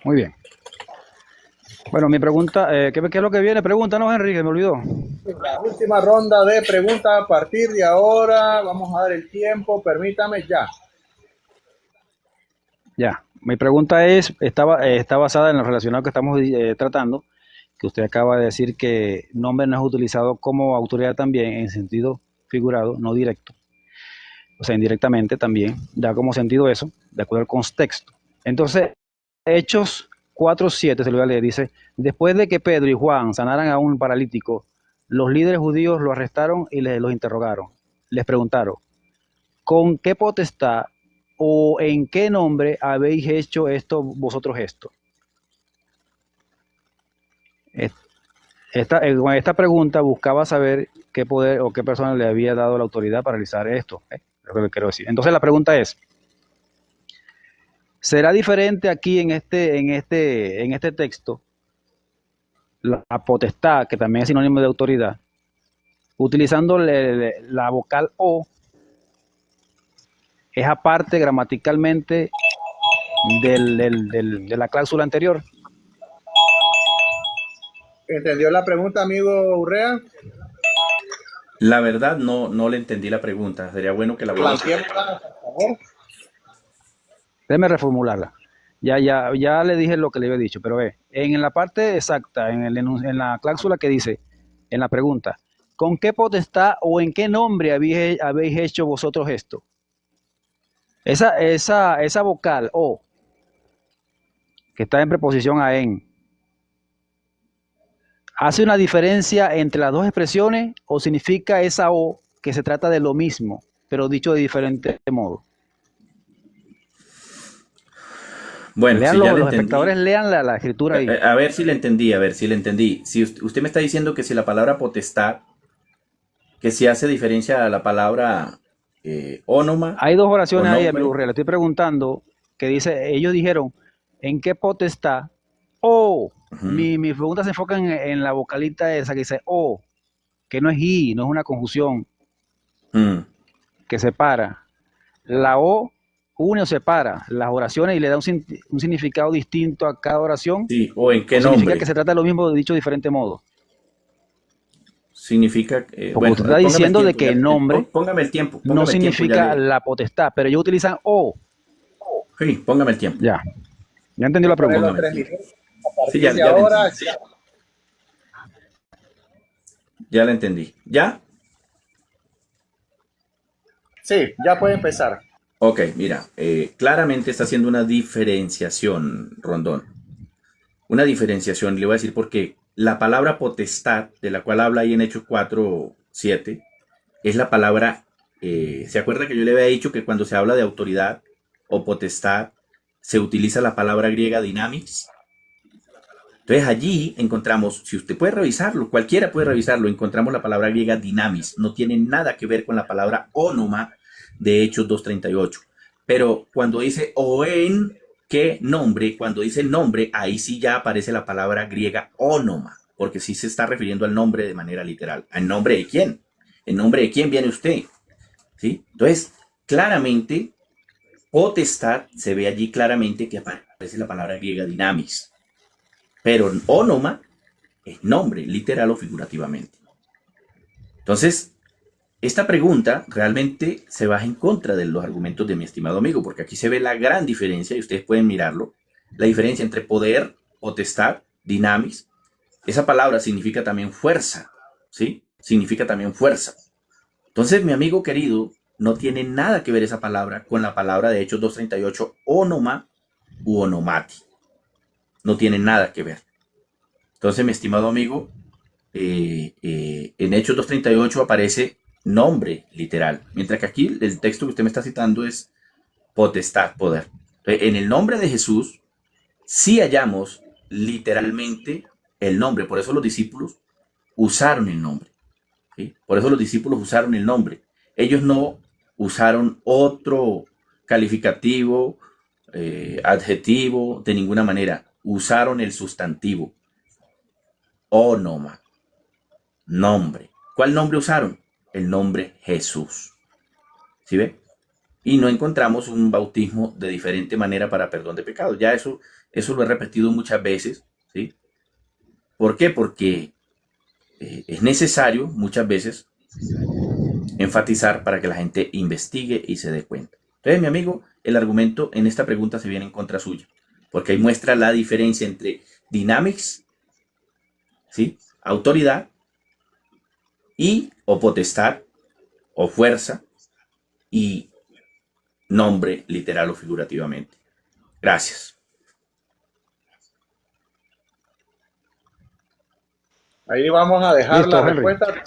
Muy bien. Bueno, mi pregunta, ¿qué es lo que viene? Pregúntanos, Enrique, me olvidó. La última ronda de preguntas a partir de ahora. Vamos a dar el tiempo. Permítame ya. Ya, mi pregunta está basada en lo relacionado que estamos tratando, que usted acaba de decir que nombre no es utilizado como autoridad también en sentido figurado, no directo. O sea, indirectamente también da como sentido eso, de acuerdo al contexto. Entonces, Hechos 4:7, se lo voy a leer, dice: después de que Pedro y Juan sanaran a un paralítico, los líderes judíos lo arrestaron y los interrogaron. Les preguntaron: ¿con qué potestad o en qué nombre habéis hecho vosotros esto? Con esta pregunta buscaba saber qué poder o qué persona le había dado la autoridad para realizar esto. Es lo que quiero decir. Entonces la pregunta es: ¿será diferente aquí en este texto la potestad, que también es sinónimo de autoridad, utilizando la vocal O, es aparte gramaticalmente de la cláusula anterior? ¿Entendió la pregunta, amigo Urrea? La verdad no le entendí la pregunta. Sería bueno que la vuelva a hacer. Plantémosla, por favor. Déjeme reformularla. Ya le dije lo que le había dicho, pero en la parte exacta, en la cláusula que dice, en la pregunta, ¿con qué potestad o en qué nombre habéis hecho vosotros esto? Esa vocal O, que está en preposición a en, ¿hace una diferencia entre las dos expresiones o significa esa O que se trata de lo mismo, pero dicho de diferente modo? Bueno, Lean si ya le los entendí. espectadores lean la escritura ahí. A ver si le entendí. Si usted me está diciendo que si la palabra potestad, que si hace diferencia a la palabra ónoma Hay dos o oraciones ahí, nombre. amigo Urrea. Le estoy preguntando, que dice, ellos dijeron, ¿en qué potestad? O, Ujú. mi pregunta se enfoca en la vocalita esa que dice O, que no es I, no es una conjunción, Mm. que separa. La O une o separa las oraciones y le da un significado distinto a cada oración. Sí, o en qué ¿O significa nombre. que se trata de lo mismo dicho de diferente modo? Significa, Porque bueno, usted está póngame el diciendo de tiempo, que ya- el nombre póngame el tiempo, no póngame el tiempo, significa la potestad, pero ellos utilizan O. Sí, póngame el tiempo. Ya entendió la Poner pregunta. los 3 minutos. A Sí, partir ya de le ahora, entendí. Ya la entendí. ¿Ya? sí, ya puede empezar. Ok, mira, claramente está haciendo una diferenciación, Rondón. Una diferenciación, le voy a decir porque la palabra potestad, de la cual habla ahí en Hechos 4:7, es la palabra, ¿se acuerda que yo le había dicho que cuando se habla de autoridad o potestad, se utiliza la palabra griega dynamis? Entonces allí encontramos, si usted puede revisarlo, cualquiera puede revisarlo, encontramos la palabra griega dynamis. No tiene nada que ver con la palabra ónoma de Hechos 2:38. Pero cuando dice o en qué nombre, cuando dice nombre, ahí sí ya aparece la palabra griega ónoma, porque sí se está refiriendo al nombre de manera literal. ¿En nombre de quién? ¿En nombre de quién viene usted? ¿Sí? Entonces, claramente, potestad, se ve allí claramente que aparece la palabra griega dynamis. Pero ónoma es nombre, literal o figurativamente. Entonces, esta pregunta realmente se va en contra de los argumentos de mi estimado amigo, porque aquí se ve la gran diferencia, y ustedes pueden mirarlo, la diferencia entre poder, potestad, dinamis. Esa palabra significa también fuerza, ¿sí? Significa también fuerza. Entonces, mi amigo querido, no tiene nada que ver esa palabra con la palabra de Hechos 2:38, onoma u onomati. No tiene nada que ver. Entonces, mi estimado amigo, en Hechos 2:38 aparece nombre literal, mientras que aquí el texto que usted me está citando es potestad, poder. En el nombre de Jesús sí hallamos literalmente el nombre, por eso los discípulos usaron el nombre, ¿sí? Por eso los discípulos usaron el nombre. Ellos no usaron otro calificativo, adjetivo, de ninguna manera. Usaron el sustantivo. Onoma, nombre. ¿Cuál nombre usaron? El nombre Jesús. ¿Sí ve? Y no encontramos un bautismo de diferente manera para perdón de pecados. Ya eso lo he repetido muchas veces, ¿sí? ¿Por qué? Porque es necesario muchas veces enfatizar para que la gente investigue y se dé cuenta. Entonces, mi amigo, el argumento en esta pregunta se viene en contra suya, porque ahí muestra la diferencia entre dynamics, ¿sí? Autoridad, y o potestad o fuerza y nombre literal o figurativamente. Gracias. Ahí vamos a dejar Listo, la Henry. respuesta.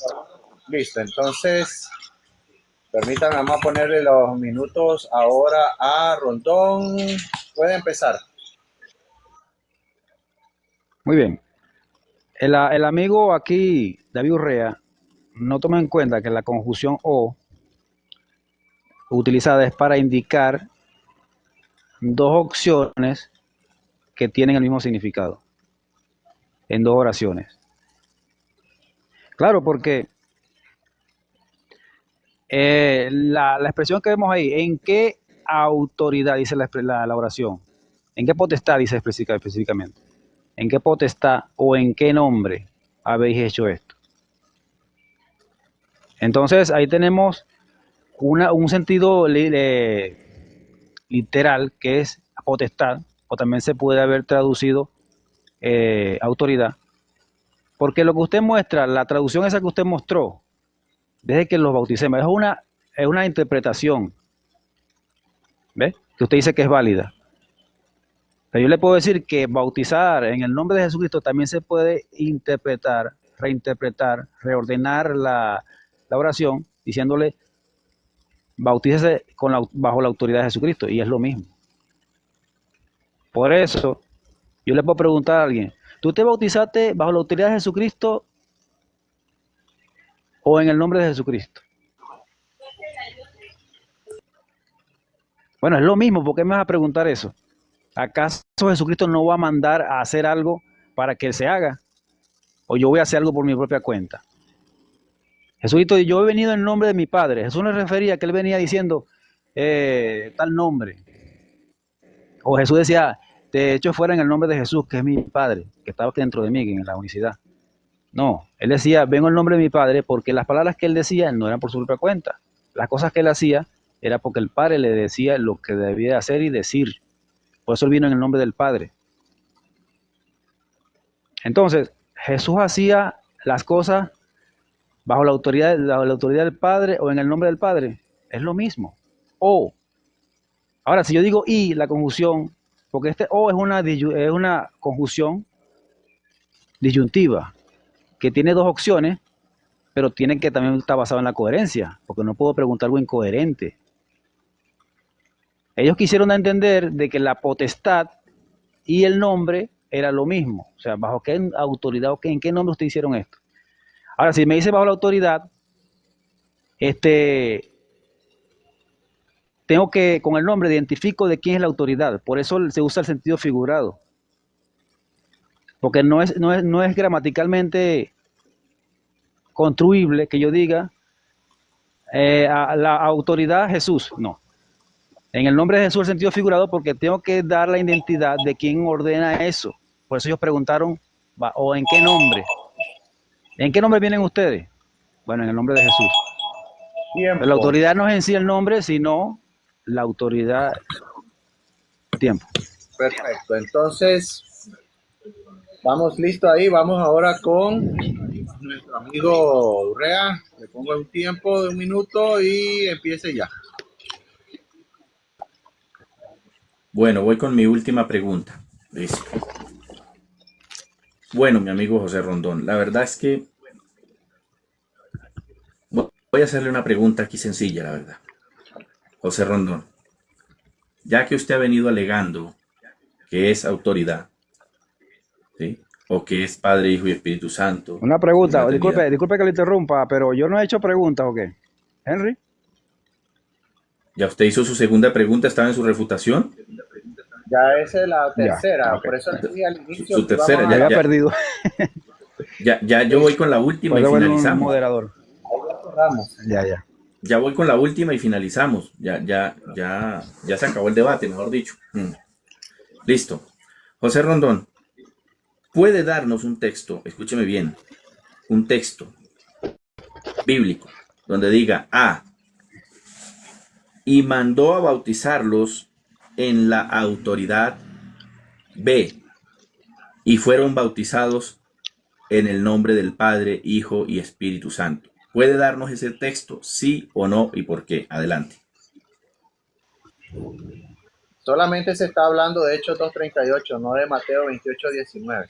Listo, entonces permítanme nada más ponerle los minutos ahora a Rondón. Puede empezar. Muy bien. El amigo aquí, David Urrea, no toma en cuenta que la conjunción o utilizada es para indicar dos opciones que tienen el mismo significado en dos oraciones. Claro, porque la expresión que vemos ahí, ¿en qué autoridad dice la oración? ¿En qué potestad dice específicamente? ¿En qué potestad o en qué nombre habéis hecho esto? Entonces ahí tenemos un sentido literal que es potestad, o también se puede haber traducido autoridad, porque lo que usted muestra, la traducción esa que usted mostró, desde que los bauticemos, es una interpretación, ¿ve? Que usted dice que es válida. Pero yo le puedo decir que bautizar en el nombre de Jesucristo también se puede interpretar, reinterpretar, reordenar la oración, diciéndole bautícese bajo la autoridad de Jesucristo, y es lo mismo. Por eso, yo le puedo preguntar a alguien, ¿tú te bautizaste bajo la autoridad de Jesucristo o en el nombre de Jesucristo? Bueno, es lo mismo, ¿por qué me vas a preguntar eso? ¿Acaso Jesucristo no va a mandar a hacer algo para que Él se haga? ¿O yo voy a hacer algo por mi propia cuenta? Jesucristo, yo he venido en nombre de mi Padre. Jesús no refería que Él venía diciendo tal nombre. O Jesús decía, de hecho fuera en el nombre de Jesús, que es mi Padre, que estaba dentro de mí, en la unicidad. No, Él decía, vengo en nombre de mi Padre, porque las palabras que Él decía no eran por su propia cuenta. Las cosas que Él hacía era porque el Padre le decía lo que debía hacer y decir. Por eso Él vino en el nombre del Padre. Entonces, Jesús hacía las cosas bajo la autoridad del Padre o en el nombre del Padre. Es lo mismo. O. Ahora, si yo digo y, la conjunción, porque este o es una conjunción disyuntiva, que tiene dos opciones, pero tiene que también estar basado en la coherencia, porque no puedo preguntar algo incoherente. Ellos quisieron entender de que la potestad y el nombre era lo mismo. O sea, ¿bajo qué autoridad o en qué nombre ustedes hicieron esto? Ahora, si me dice bajo la autoridad, tengo que, con el nombre, identifico de quién es la autoridad. Por eso se usa el sentido figurado. Porque no es gramaticalmente construible que yo diga a la autoridad Jesús. No. En el nombre de Jesús el sentido figurado, porque tengo que dar la identidad de quién ordena eso. Por eso ellos preguntaron, ¿o en qué nombre? ¿En qué nombre vienen ustedes? Bueno, en el nombre de Jesús. Tiempo. La autoridad no es en sí el nombre, sino la autoridad tiempo. Perfecto. Entonces, vamos listo ahí. Vamos ahora con nuestro amigo Urrea. Le pongo un tiempo de 1 minuto y empiece ya. Bueno, voy con mi última pregunta. Listo. Bueno, mi amigo José Rondón, la verdad es que voy a hacerle una pregunta aquí sencilla, la verdad. José Rondón, ya que usted ha venido alegando que es autoridad, ¿sí? O que es Padre, Hijo y Espíritu Santo. Una pregunta, en la Trinidad. disculpe que le interrumpa, pero yo no he hecho preguntas, ¿o qué? Henry. Ya usted hizo su segunda pregunta, estaba en su refutación. Ya esa es la Ya, tercera. ok. Por eso le dije al inicio. Su que tercera, vamos Me a- había perdido. Ya yo voy con la última Pues y bueno, un finalizamos. moderador. cerramos. Ya. Ya voy con la última y finalizamos. Ya se acabó el debate, mejor dicho. Listo. José Rondón, ¿puede darnos un texto, escúcheme bien, un texto bíblico donde diga y mandó a bautizarlos en la autoridad, B, y fueron bautizados en el nombre del Padre, Hijo y Espíritu Santo? ¿Puede darnos ese texto, sí o no, y por qué? Adelante. Solamente se está hablando de Hechos 2:38, no de Mateo 28:19.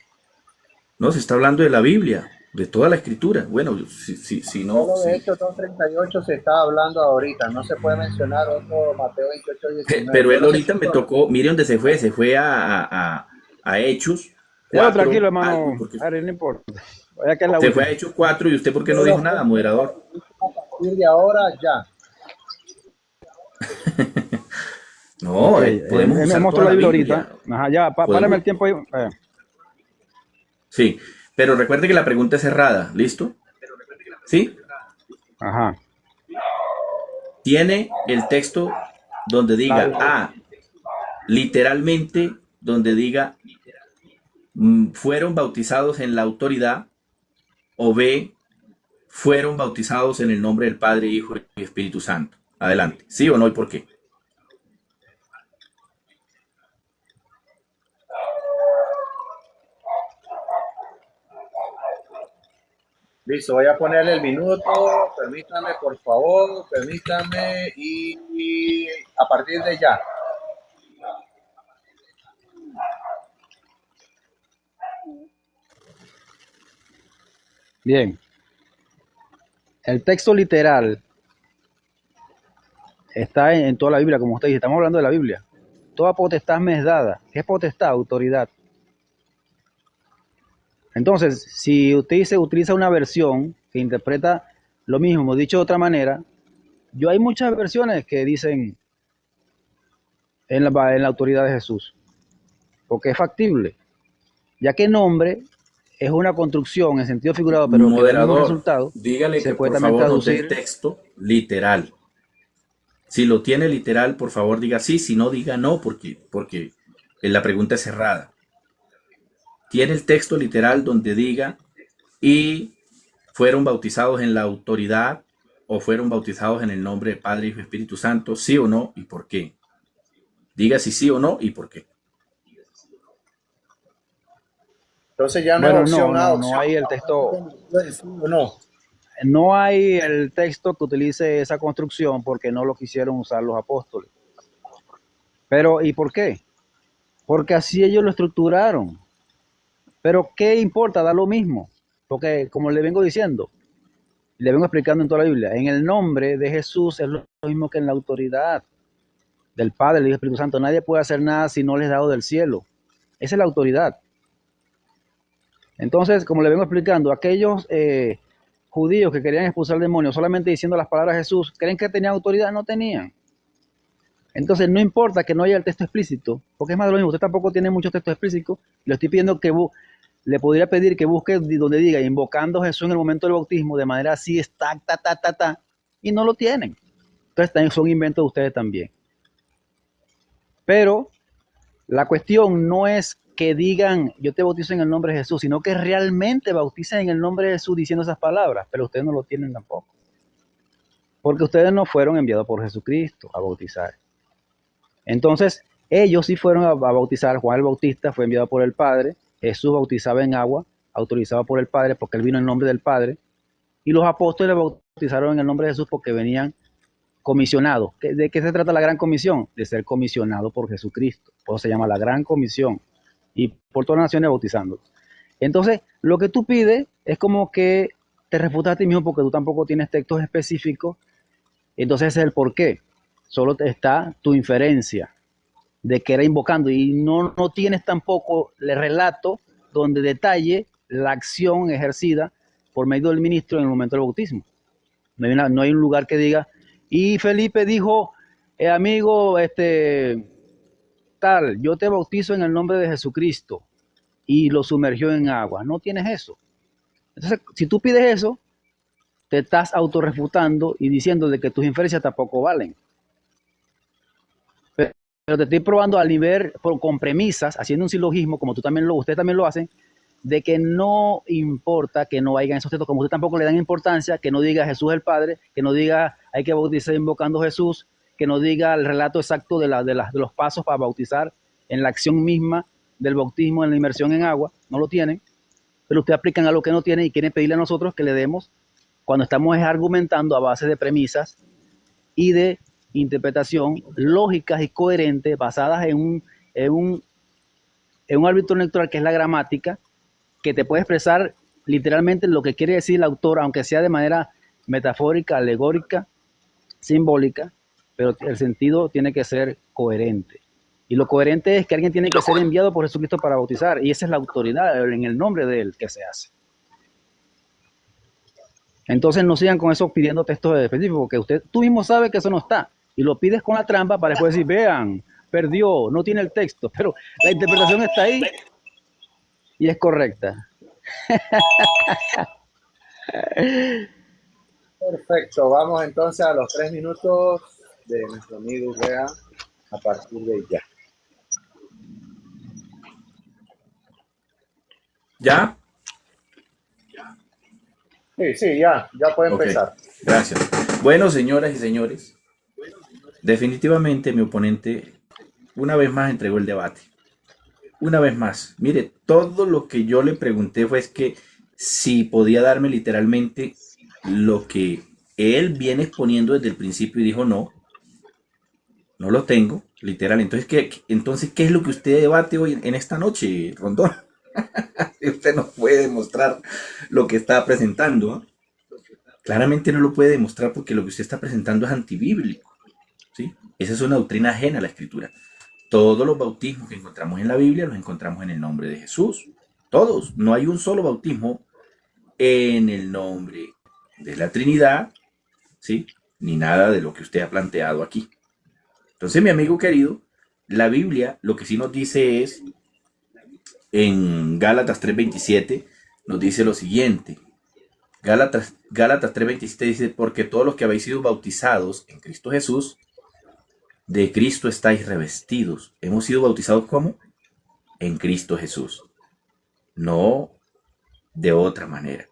No, se está hablando de la Biblia, de toda la escritura. Bueno, si no... Solo de si- Hechos 2:38 se está hablando ahorita. No se puede mencionar otro Mateo 28:19. Pero él Yo no sé ahorita si me tocó, mire dónde se fue a Hechos Ya, 4, tranquilo, hermano. algo, porque Ari, no importa. Vaya que es la se fue última. a Hechos 4 y usted por qué no dijo nada, moderador. a partir de ahora ya. No, Ok, podemos me usar mostró toda la la Biblia Biblia. ahorita. Ajá, ya, Podemos- párame el tiempo ahí. Sí, pero recuerde que la pregunta es cerrada, ¿listo? ¿Sí? Ajá. Tiene el texto donde diga literalmente donde diga fueron bautizados en la autoridad, o B, fueron bautizados en el nombre del Padre, Hijo y Espíritu Santo. Adelante. ¿Sí o no y por qué? Listo, voy a ponerle el minuto. Permítame, por favor. Permítame. Y a partir de ya. Bien. El texto literal está en toda la Biblia, como usted dice. Estamos hablando de la Biblia. Toda potestad me es dada. ¿Qué es potestad? Autoridad. Entonces, si usted utiliza una versión que interpreta lo mismo, dicho de otra manera, hay muchas versiones que dicen en la autoridad de Jesús, porque es factible, ya que nombre es una construcción en sentido figurado, pero que da el mismo Moderador, resultado. dígale se que puede por también favor nos dé el traducir. texto literal. Si lo tiene literal, por favor diga sí, si no diga no, porque la pregunta es cerrada. Tiene el texto literal donde diga y fueron bautizados en la autoridad o fueron bautizados en el nombre de Padre, Hijo y Espíritu Santo, sí o no y por qué. Diga si sí o no y por qué. Entonces ya no Bueno, es opción A, no opción hay el texto. no. No hay el texto que utilice esa construcción porque no lo quisieron usar los apóstoles. Pero, ¿y por qué? Porque así ellos lo estructuraron. Pero, ¿qué importa? Da lo mismo. Porque, como le vengo diciendo, le vengo explicando en toda la Biblia, en el nombre de Jesús es lo mismo que en la autoridad del Padre, del Hijo y Espíritu Santo. Nadie puede hacer nada si no les es dado del cielo. Esa es la autoridad. Entonces, como le vengo explicando, aquellos judíos que querían expulsar demonios solamente diciendo las palabras de Jesús, ¿creen que tenían autoridad? No tenían. Entonces, no importa que no haya el texto explícito, porque es más de lo mismo, usted tampoco tiene muchos textos explícitos, le estoy pidiendo que le podría pedir que busque donde diga, invocando a Jesús en el momento del bautismo, de manera así, y no lo tienen. Entonces, también son inventos de ustedes también. Pero, la cuestión no es que digan, yo te bautizo en el nombre de Jesús, sino que realmente bauticen en el nombre de Jesús diciendo esas palabras, pero ustedes no lo tienen tampoco. porque ustedes no fueron enviados por Jesucristo a bautizar. Entonces, ellos sí fueron a bautizar. Juan el Bautista fue enviado por el Padre. Jesús bautizaba en agua, autorizado por el Padre, porque él vino en nombre del Padre. Y los apóstoles bautizaron en el nombre de Jesús porque venían comisionados. ¿De qué se trata la gran comisión? De ser comisionado por Jesucristo. Por eso se llama la gran comisión. Y por todas las naciones bautizando. Entonces, lo que tú pides es como que te refutas a ti mismo porque tú tampoco tienes textos específicos. Entonces ese es el porqué. Solo está tu inferencia de que era invocando y no tienes tampoco el relato donde detalle la acción ejercida por medio del ministro en el momento del bautismo. No hay un lugar que diga, y Felipe dijo, amigo, tal, yo te bautizo en el nombre de Jesucristo, y lo sumergió en agua. No tienes eso. Entonces, si tú pides eso, te estás autorrefutando y diciendo de que tus inferencias tampoco valen. Pero te estoy probando al nivel con premisas, haciendo un silogismo, como ustedes también lo hacen, de que no importa que no hayan esos textos, como ustedes tampoco le dan importancia, que no diga Jesús el Padre, que no diga hay que bautizar invocando a Jesús, que no diga el relato exacto de los pasos para bautizar en la acción misma del bautismo, en la inmersión en agua. No lo tienen, pero ustedes aplican a lo que no tienen y quieren pedirle a nosotros que le demos cuando estamos argumentando a base de premisas y de interpretación lógicas y coherentes basadas en un árbitro electoral que es la gramática, que te puede expresar literalmente lo que quiere decir el autor, aunque sea de manera metafórica, alegórica, simbólica, pero el sentido tiene que ser coherente. Y lo coherente es que alguien tiene que ser enviado por Jesucristo para bautizar, y esa es la autoridad en el nombre de él que se hace. Entonces no sigan con eso pidiendo textos específicos, porque tú mismo sabes que eso no está, y lo pides con la trampa para después decir, vean, perdió, no tiene el texto, pero la interpretación está ahí y es correcta. Perfecto, vamos entonces a los 3 minutos de nuestro amigo Urrea a partir de ya. ¿Ya? Sí, ya puede empezar. Gracias. Bueno, señoras y señores, definitivamente mi oponente una vez más entregó el debate. Una vez más, mire, todo lo que yo le pregunté fue que si podía darme literalmente lo que él viene exponiendo desde el principio y dijo no lo tengo, literal. Entonces, ¿qué es lo que usted debate hoy en esta noche, Rondón? Usted no puede demostrar lo que está presentando, ¿eh? Claramente no lo puede demostrar porque lo que usted está presentando es antibíblico, ¿sí? Esa es una doctrina ajena a la Escritura. Todos los bautismos que encontramos en la Biblia los encontramos en el nombre de Jesús. Todos. No hay un solo bautismo en el nombre de la Trinidad, ¿sí? Ni nada de lo que usted ha planteado aquí. Entonces, mi amigo querido, la Biblia lo que sí nos dice es, en Gálatas 3:27, nos dice lo siguiente. Gálatas 3:27 dice, porque todos los que habéis sido bautizados en Cristo Jesús, de Cristo estáis revestidos. Hemos sido bautizados ¿cómo? En Cristo Jesús. No de otra manera.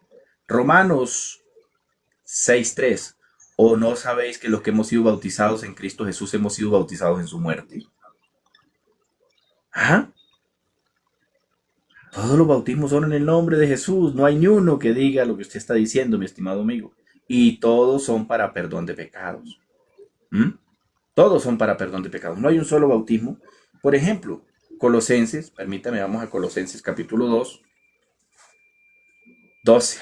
Romanos 6:3. ¿O no sabéis que los que hemos sido bautizados en Cristo Jesús hemos sido bautizados en su muerte? ¿Ah? Todos los bautismos son en el nombre de Jesús. No hay ni uno que diga lo que usted está diciendo, mi estimado amigo. Y todos son para perdón de pecados. Todos son para perdón de pecados. No hay un solo bautismo. Por ejemplo, Colosenses, permítame, vamos a Colosenses capítulo 12.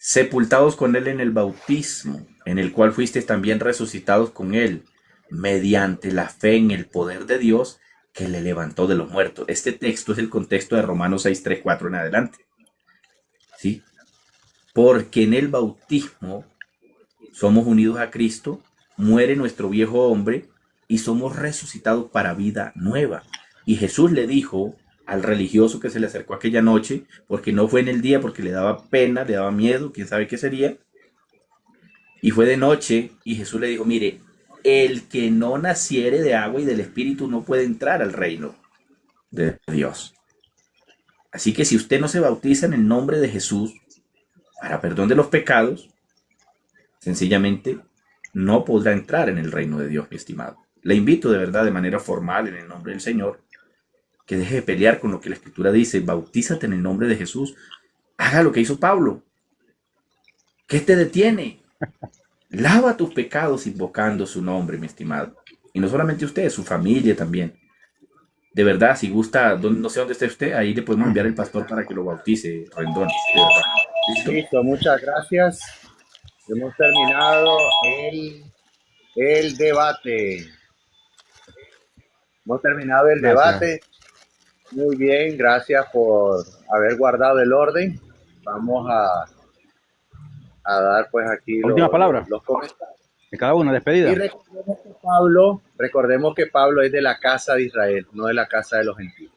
Sepultados con él en el bautismo, en el cual fuisteis también resucitados con él, mediante la fe en el poder de Dios que le levantó de los muertos. Este texto es el contexto de Romanos 6, 3, 4 en adelante. ¿Sí? Porque en el bautismo somos unidos a Cristo, muere nuestro viejo hombre y somos resucitados para vida nueva. Y Jesús le dijo al religioso que se le acercó aquella noche, porque no fue en el día, porque le daba pena, le daba miedo, quién sabe qué sería, y fue de noche, y Jesús le dijo, mire, el que no naciere de agua y del Espíritu no puede entrar al reino de Dios. Así que si usted no se bautiza en el nombre de Jesús para perdón de los pecados, sencillamente no podrá entrar en el reino de Dios, mi estimado. Le invito de verdad, de manera formal, en el nombre del Señor, que deje de pelear con lo que la Escritura dice. Bautízate en el nombre de Jesús. Haga lo que hizo Pablo. ¿Qué te detiene? Lava tus pecados invocando su nombre, mi estimado. Y no solamente usted, su familia también. De verdad, si gusta, no sé dónde esté usted, ahí le podemos enviar el pastor para que lo bautice, Rendón. De verdad. ¿Listo? Listo, muchas gracias. Hemos terminado el debate. Hemos terminado el Gracias. debate. Muy bien, gracias por haber guardado el orden. Vamos a dar pues aquí Última palabra los comentarios. de cada uno, despedida. Y recordemos que Pablo es de la casa de Israel, no de la casa de los gentiles.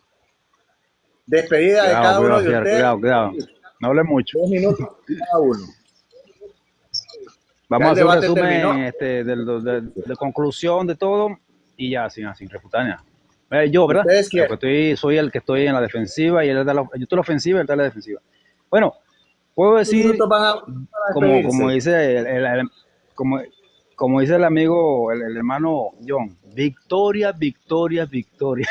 Despedida de cada uno de ustedes. Cuidado. No hable mucho. 2 minutos cada uno. Vamos a hacer un debate resumen de conclusión de todo y ya, sin refutar nada. Yo, ¿verdad? ¿Ustedes quién? Soy el que estoy en la defensiva y él está yo estoy en la ofensiva y él está en la defensiva. Bueno, puedo 2 decir, minutos para como despedirse. como dice el amigo, el hermano John, victoria, victoria, victoria.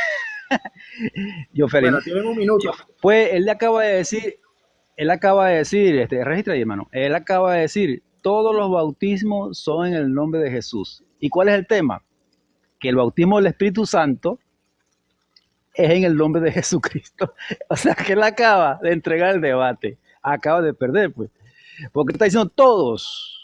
Yo feliz. Bueno, tienen 1 minuto. Pues él acaba de decir, registra ahí, hermano, él acaba de decir, todos los bautismos son en el nombre de Jesús. ¿Y cuál es el tema? Que el bautismo del Espíritu Santo es en el nombre de Jesucristo. O sea, que él acaba de entregar el debate, acaba de perder, pues. Porque está diciendo todos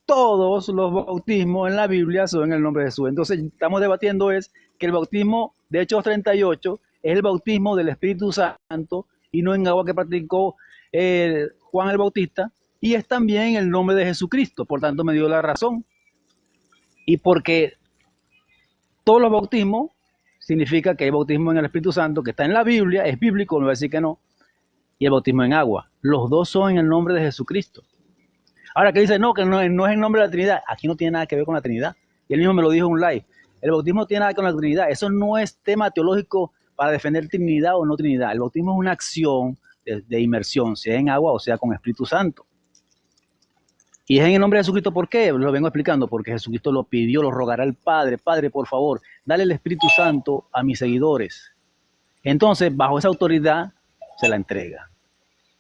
los bautismos en la Biblia son en el nombre de Jesús. Entonces, estamos debatiendo es que el bautismo de Hechos 38 es el bautismo del Espíritu Santo y no en agua que practicó Juan el Bautista, y es también el nombre de Jesucristo. Por tanto, me dio la razón. Y porque todos los bautismos significa que hay bautismo en el Espíritu Santo, que está en la Biblia, es bíblico, no voy a decir que no, y el bautismo en agua. Los dos son en el nombre de Jesucristo. Ahora que dice, no, que no es en nombre de la Trinidad. Aquí no tiene nada que ver con la Trinidad. Y él mismo me lo dijo en un live. El bautismo no tiene nada que ver con la Trinidad. Eso no es tema teológico para defender Trinidad o no Trinidad. El bautismo es una acción de inmersión, sea en agua o sea con Espíritu Santo. Y es en el nombre de Jesucristo, ¿por qué? Lo vengo explicando, porque Jesucristo lo pidió, lo rogará al Padre. Padre, por favor, dale el Espíritu Santo a mis seguidores. Entonces, bajo esa autoridad, se la entrega.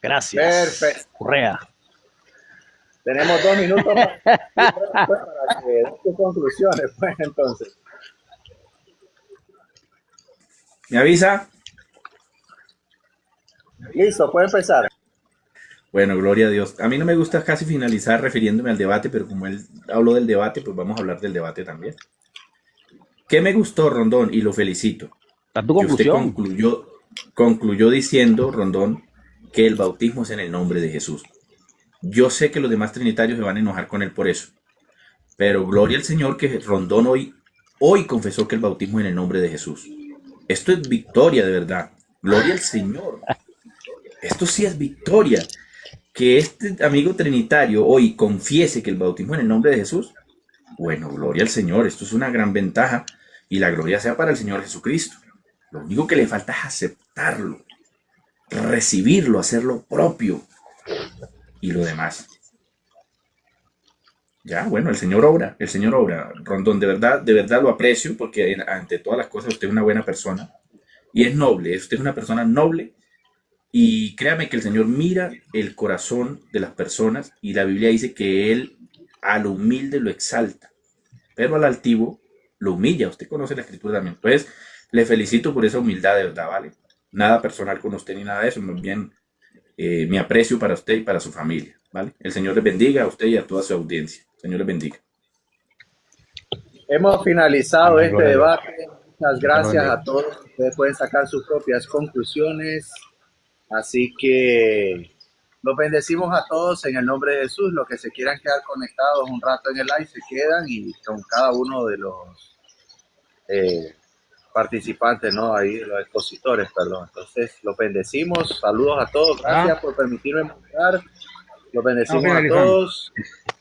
Gracias. Perfecto. Correa. Tenemos 2 minutos para que den sus conclusiones, pues, entonces. ¿Me avisa? Listo, puede empezar. Bueno, gloria a Dios. A mí no me gusta casi finalizar refiriéndome al debate, pero como él habló del debate, pues vamos a hablar del debate también. ¿Qué me gustó, Rondón? Y lo felicito. ¿Está tu Que usted conclusión? concluyó diciendo, Rondón, que el bautismo es en el nombre de Jesús. Yo sé que los demás trinitarios se van a enojar con él por eso. Pero gloria al Señor que Rondón hoy confesó que el bautismo es en el nombre de Jesús. Esto es victoria de verdad. Gloria al Señor. Esto sí es victoria. Que este amigo trinitario hoy confiese que el bautismo es en el nombre de Jesús. Bueno, gloria al Señor. Esto es una gran ventaja. Y la gloria sea para el Señor Jesucristo. Lo único que le falta es aceptarlo, recibirlo, hacerlo propio. Y lo demás. Ya, bueno, el Señor obra. Rondón, de verdad lo aprecio porque ante todas las cosas usted es una buena persona y es noble. Usted es una persona noble y créame que el Señor mira el corazón de las personas y la Biblia dice que Él al humilde lo exalta, pero al altivo lo humilla. Usted conoce la Escritura también. Entonces, le felicito por esa humildad, de verdad, ¿vale? Nada personal con usted ni nada de eso, más bien mi aprecio para usted y para su familia, ¿vale? El Señor les bendiga a usted y a toda su audiencia. El Señor les bendiga. Hemos finalizado este debate. Muchas gracias a todos. Ustedes pueden sacar sus propias conclusiones. Así que los bendecimos a todos en el nombre de Jesús. Los que se quieran quedar conectados un rato en el live se quedan y con cada uno de los participantes, ¿no? Ahí, los expositores, perdón. Entonces, los bendecimos. Saludos a todos. Gracias por permitirme mostrar. Los bendecimos a todos.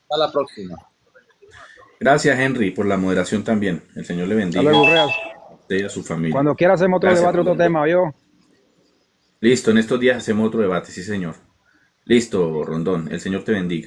Hasta la próxima. Gracias, Henry, por la moderación también. El Señor le bendiga. A usted y a su familia. Cuando quiera hacemos otro debate, otro tema, ¿yo? Listo, en estos días hacemos otro debate, sí, señor. Listo, Rondón. El Señor te bendiga.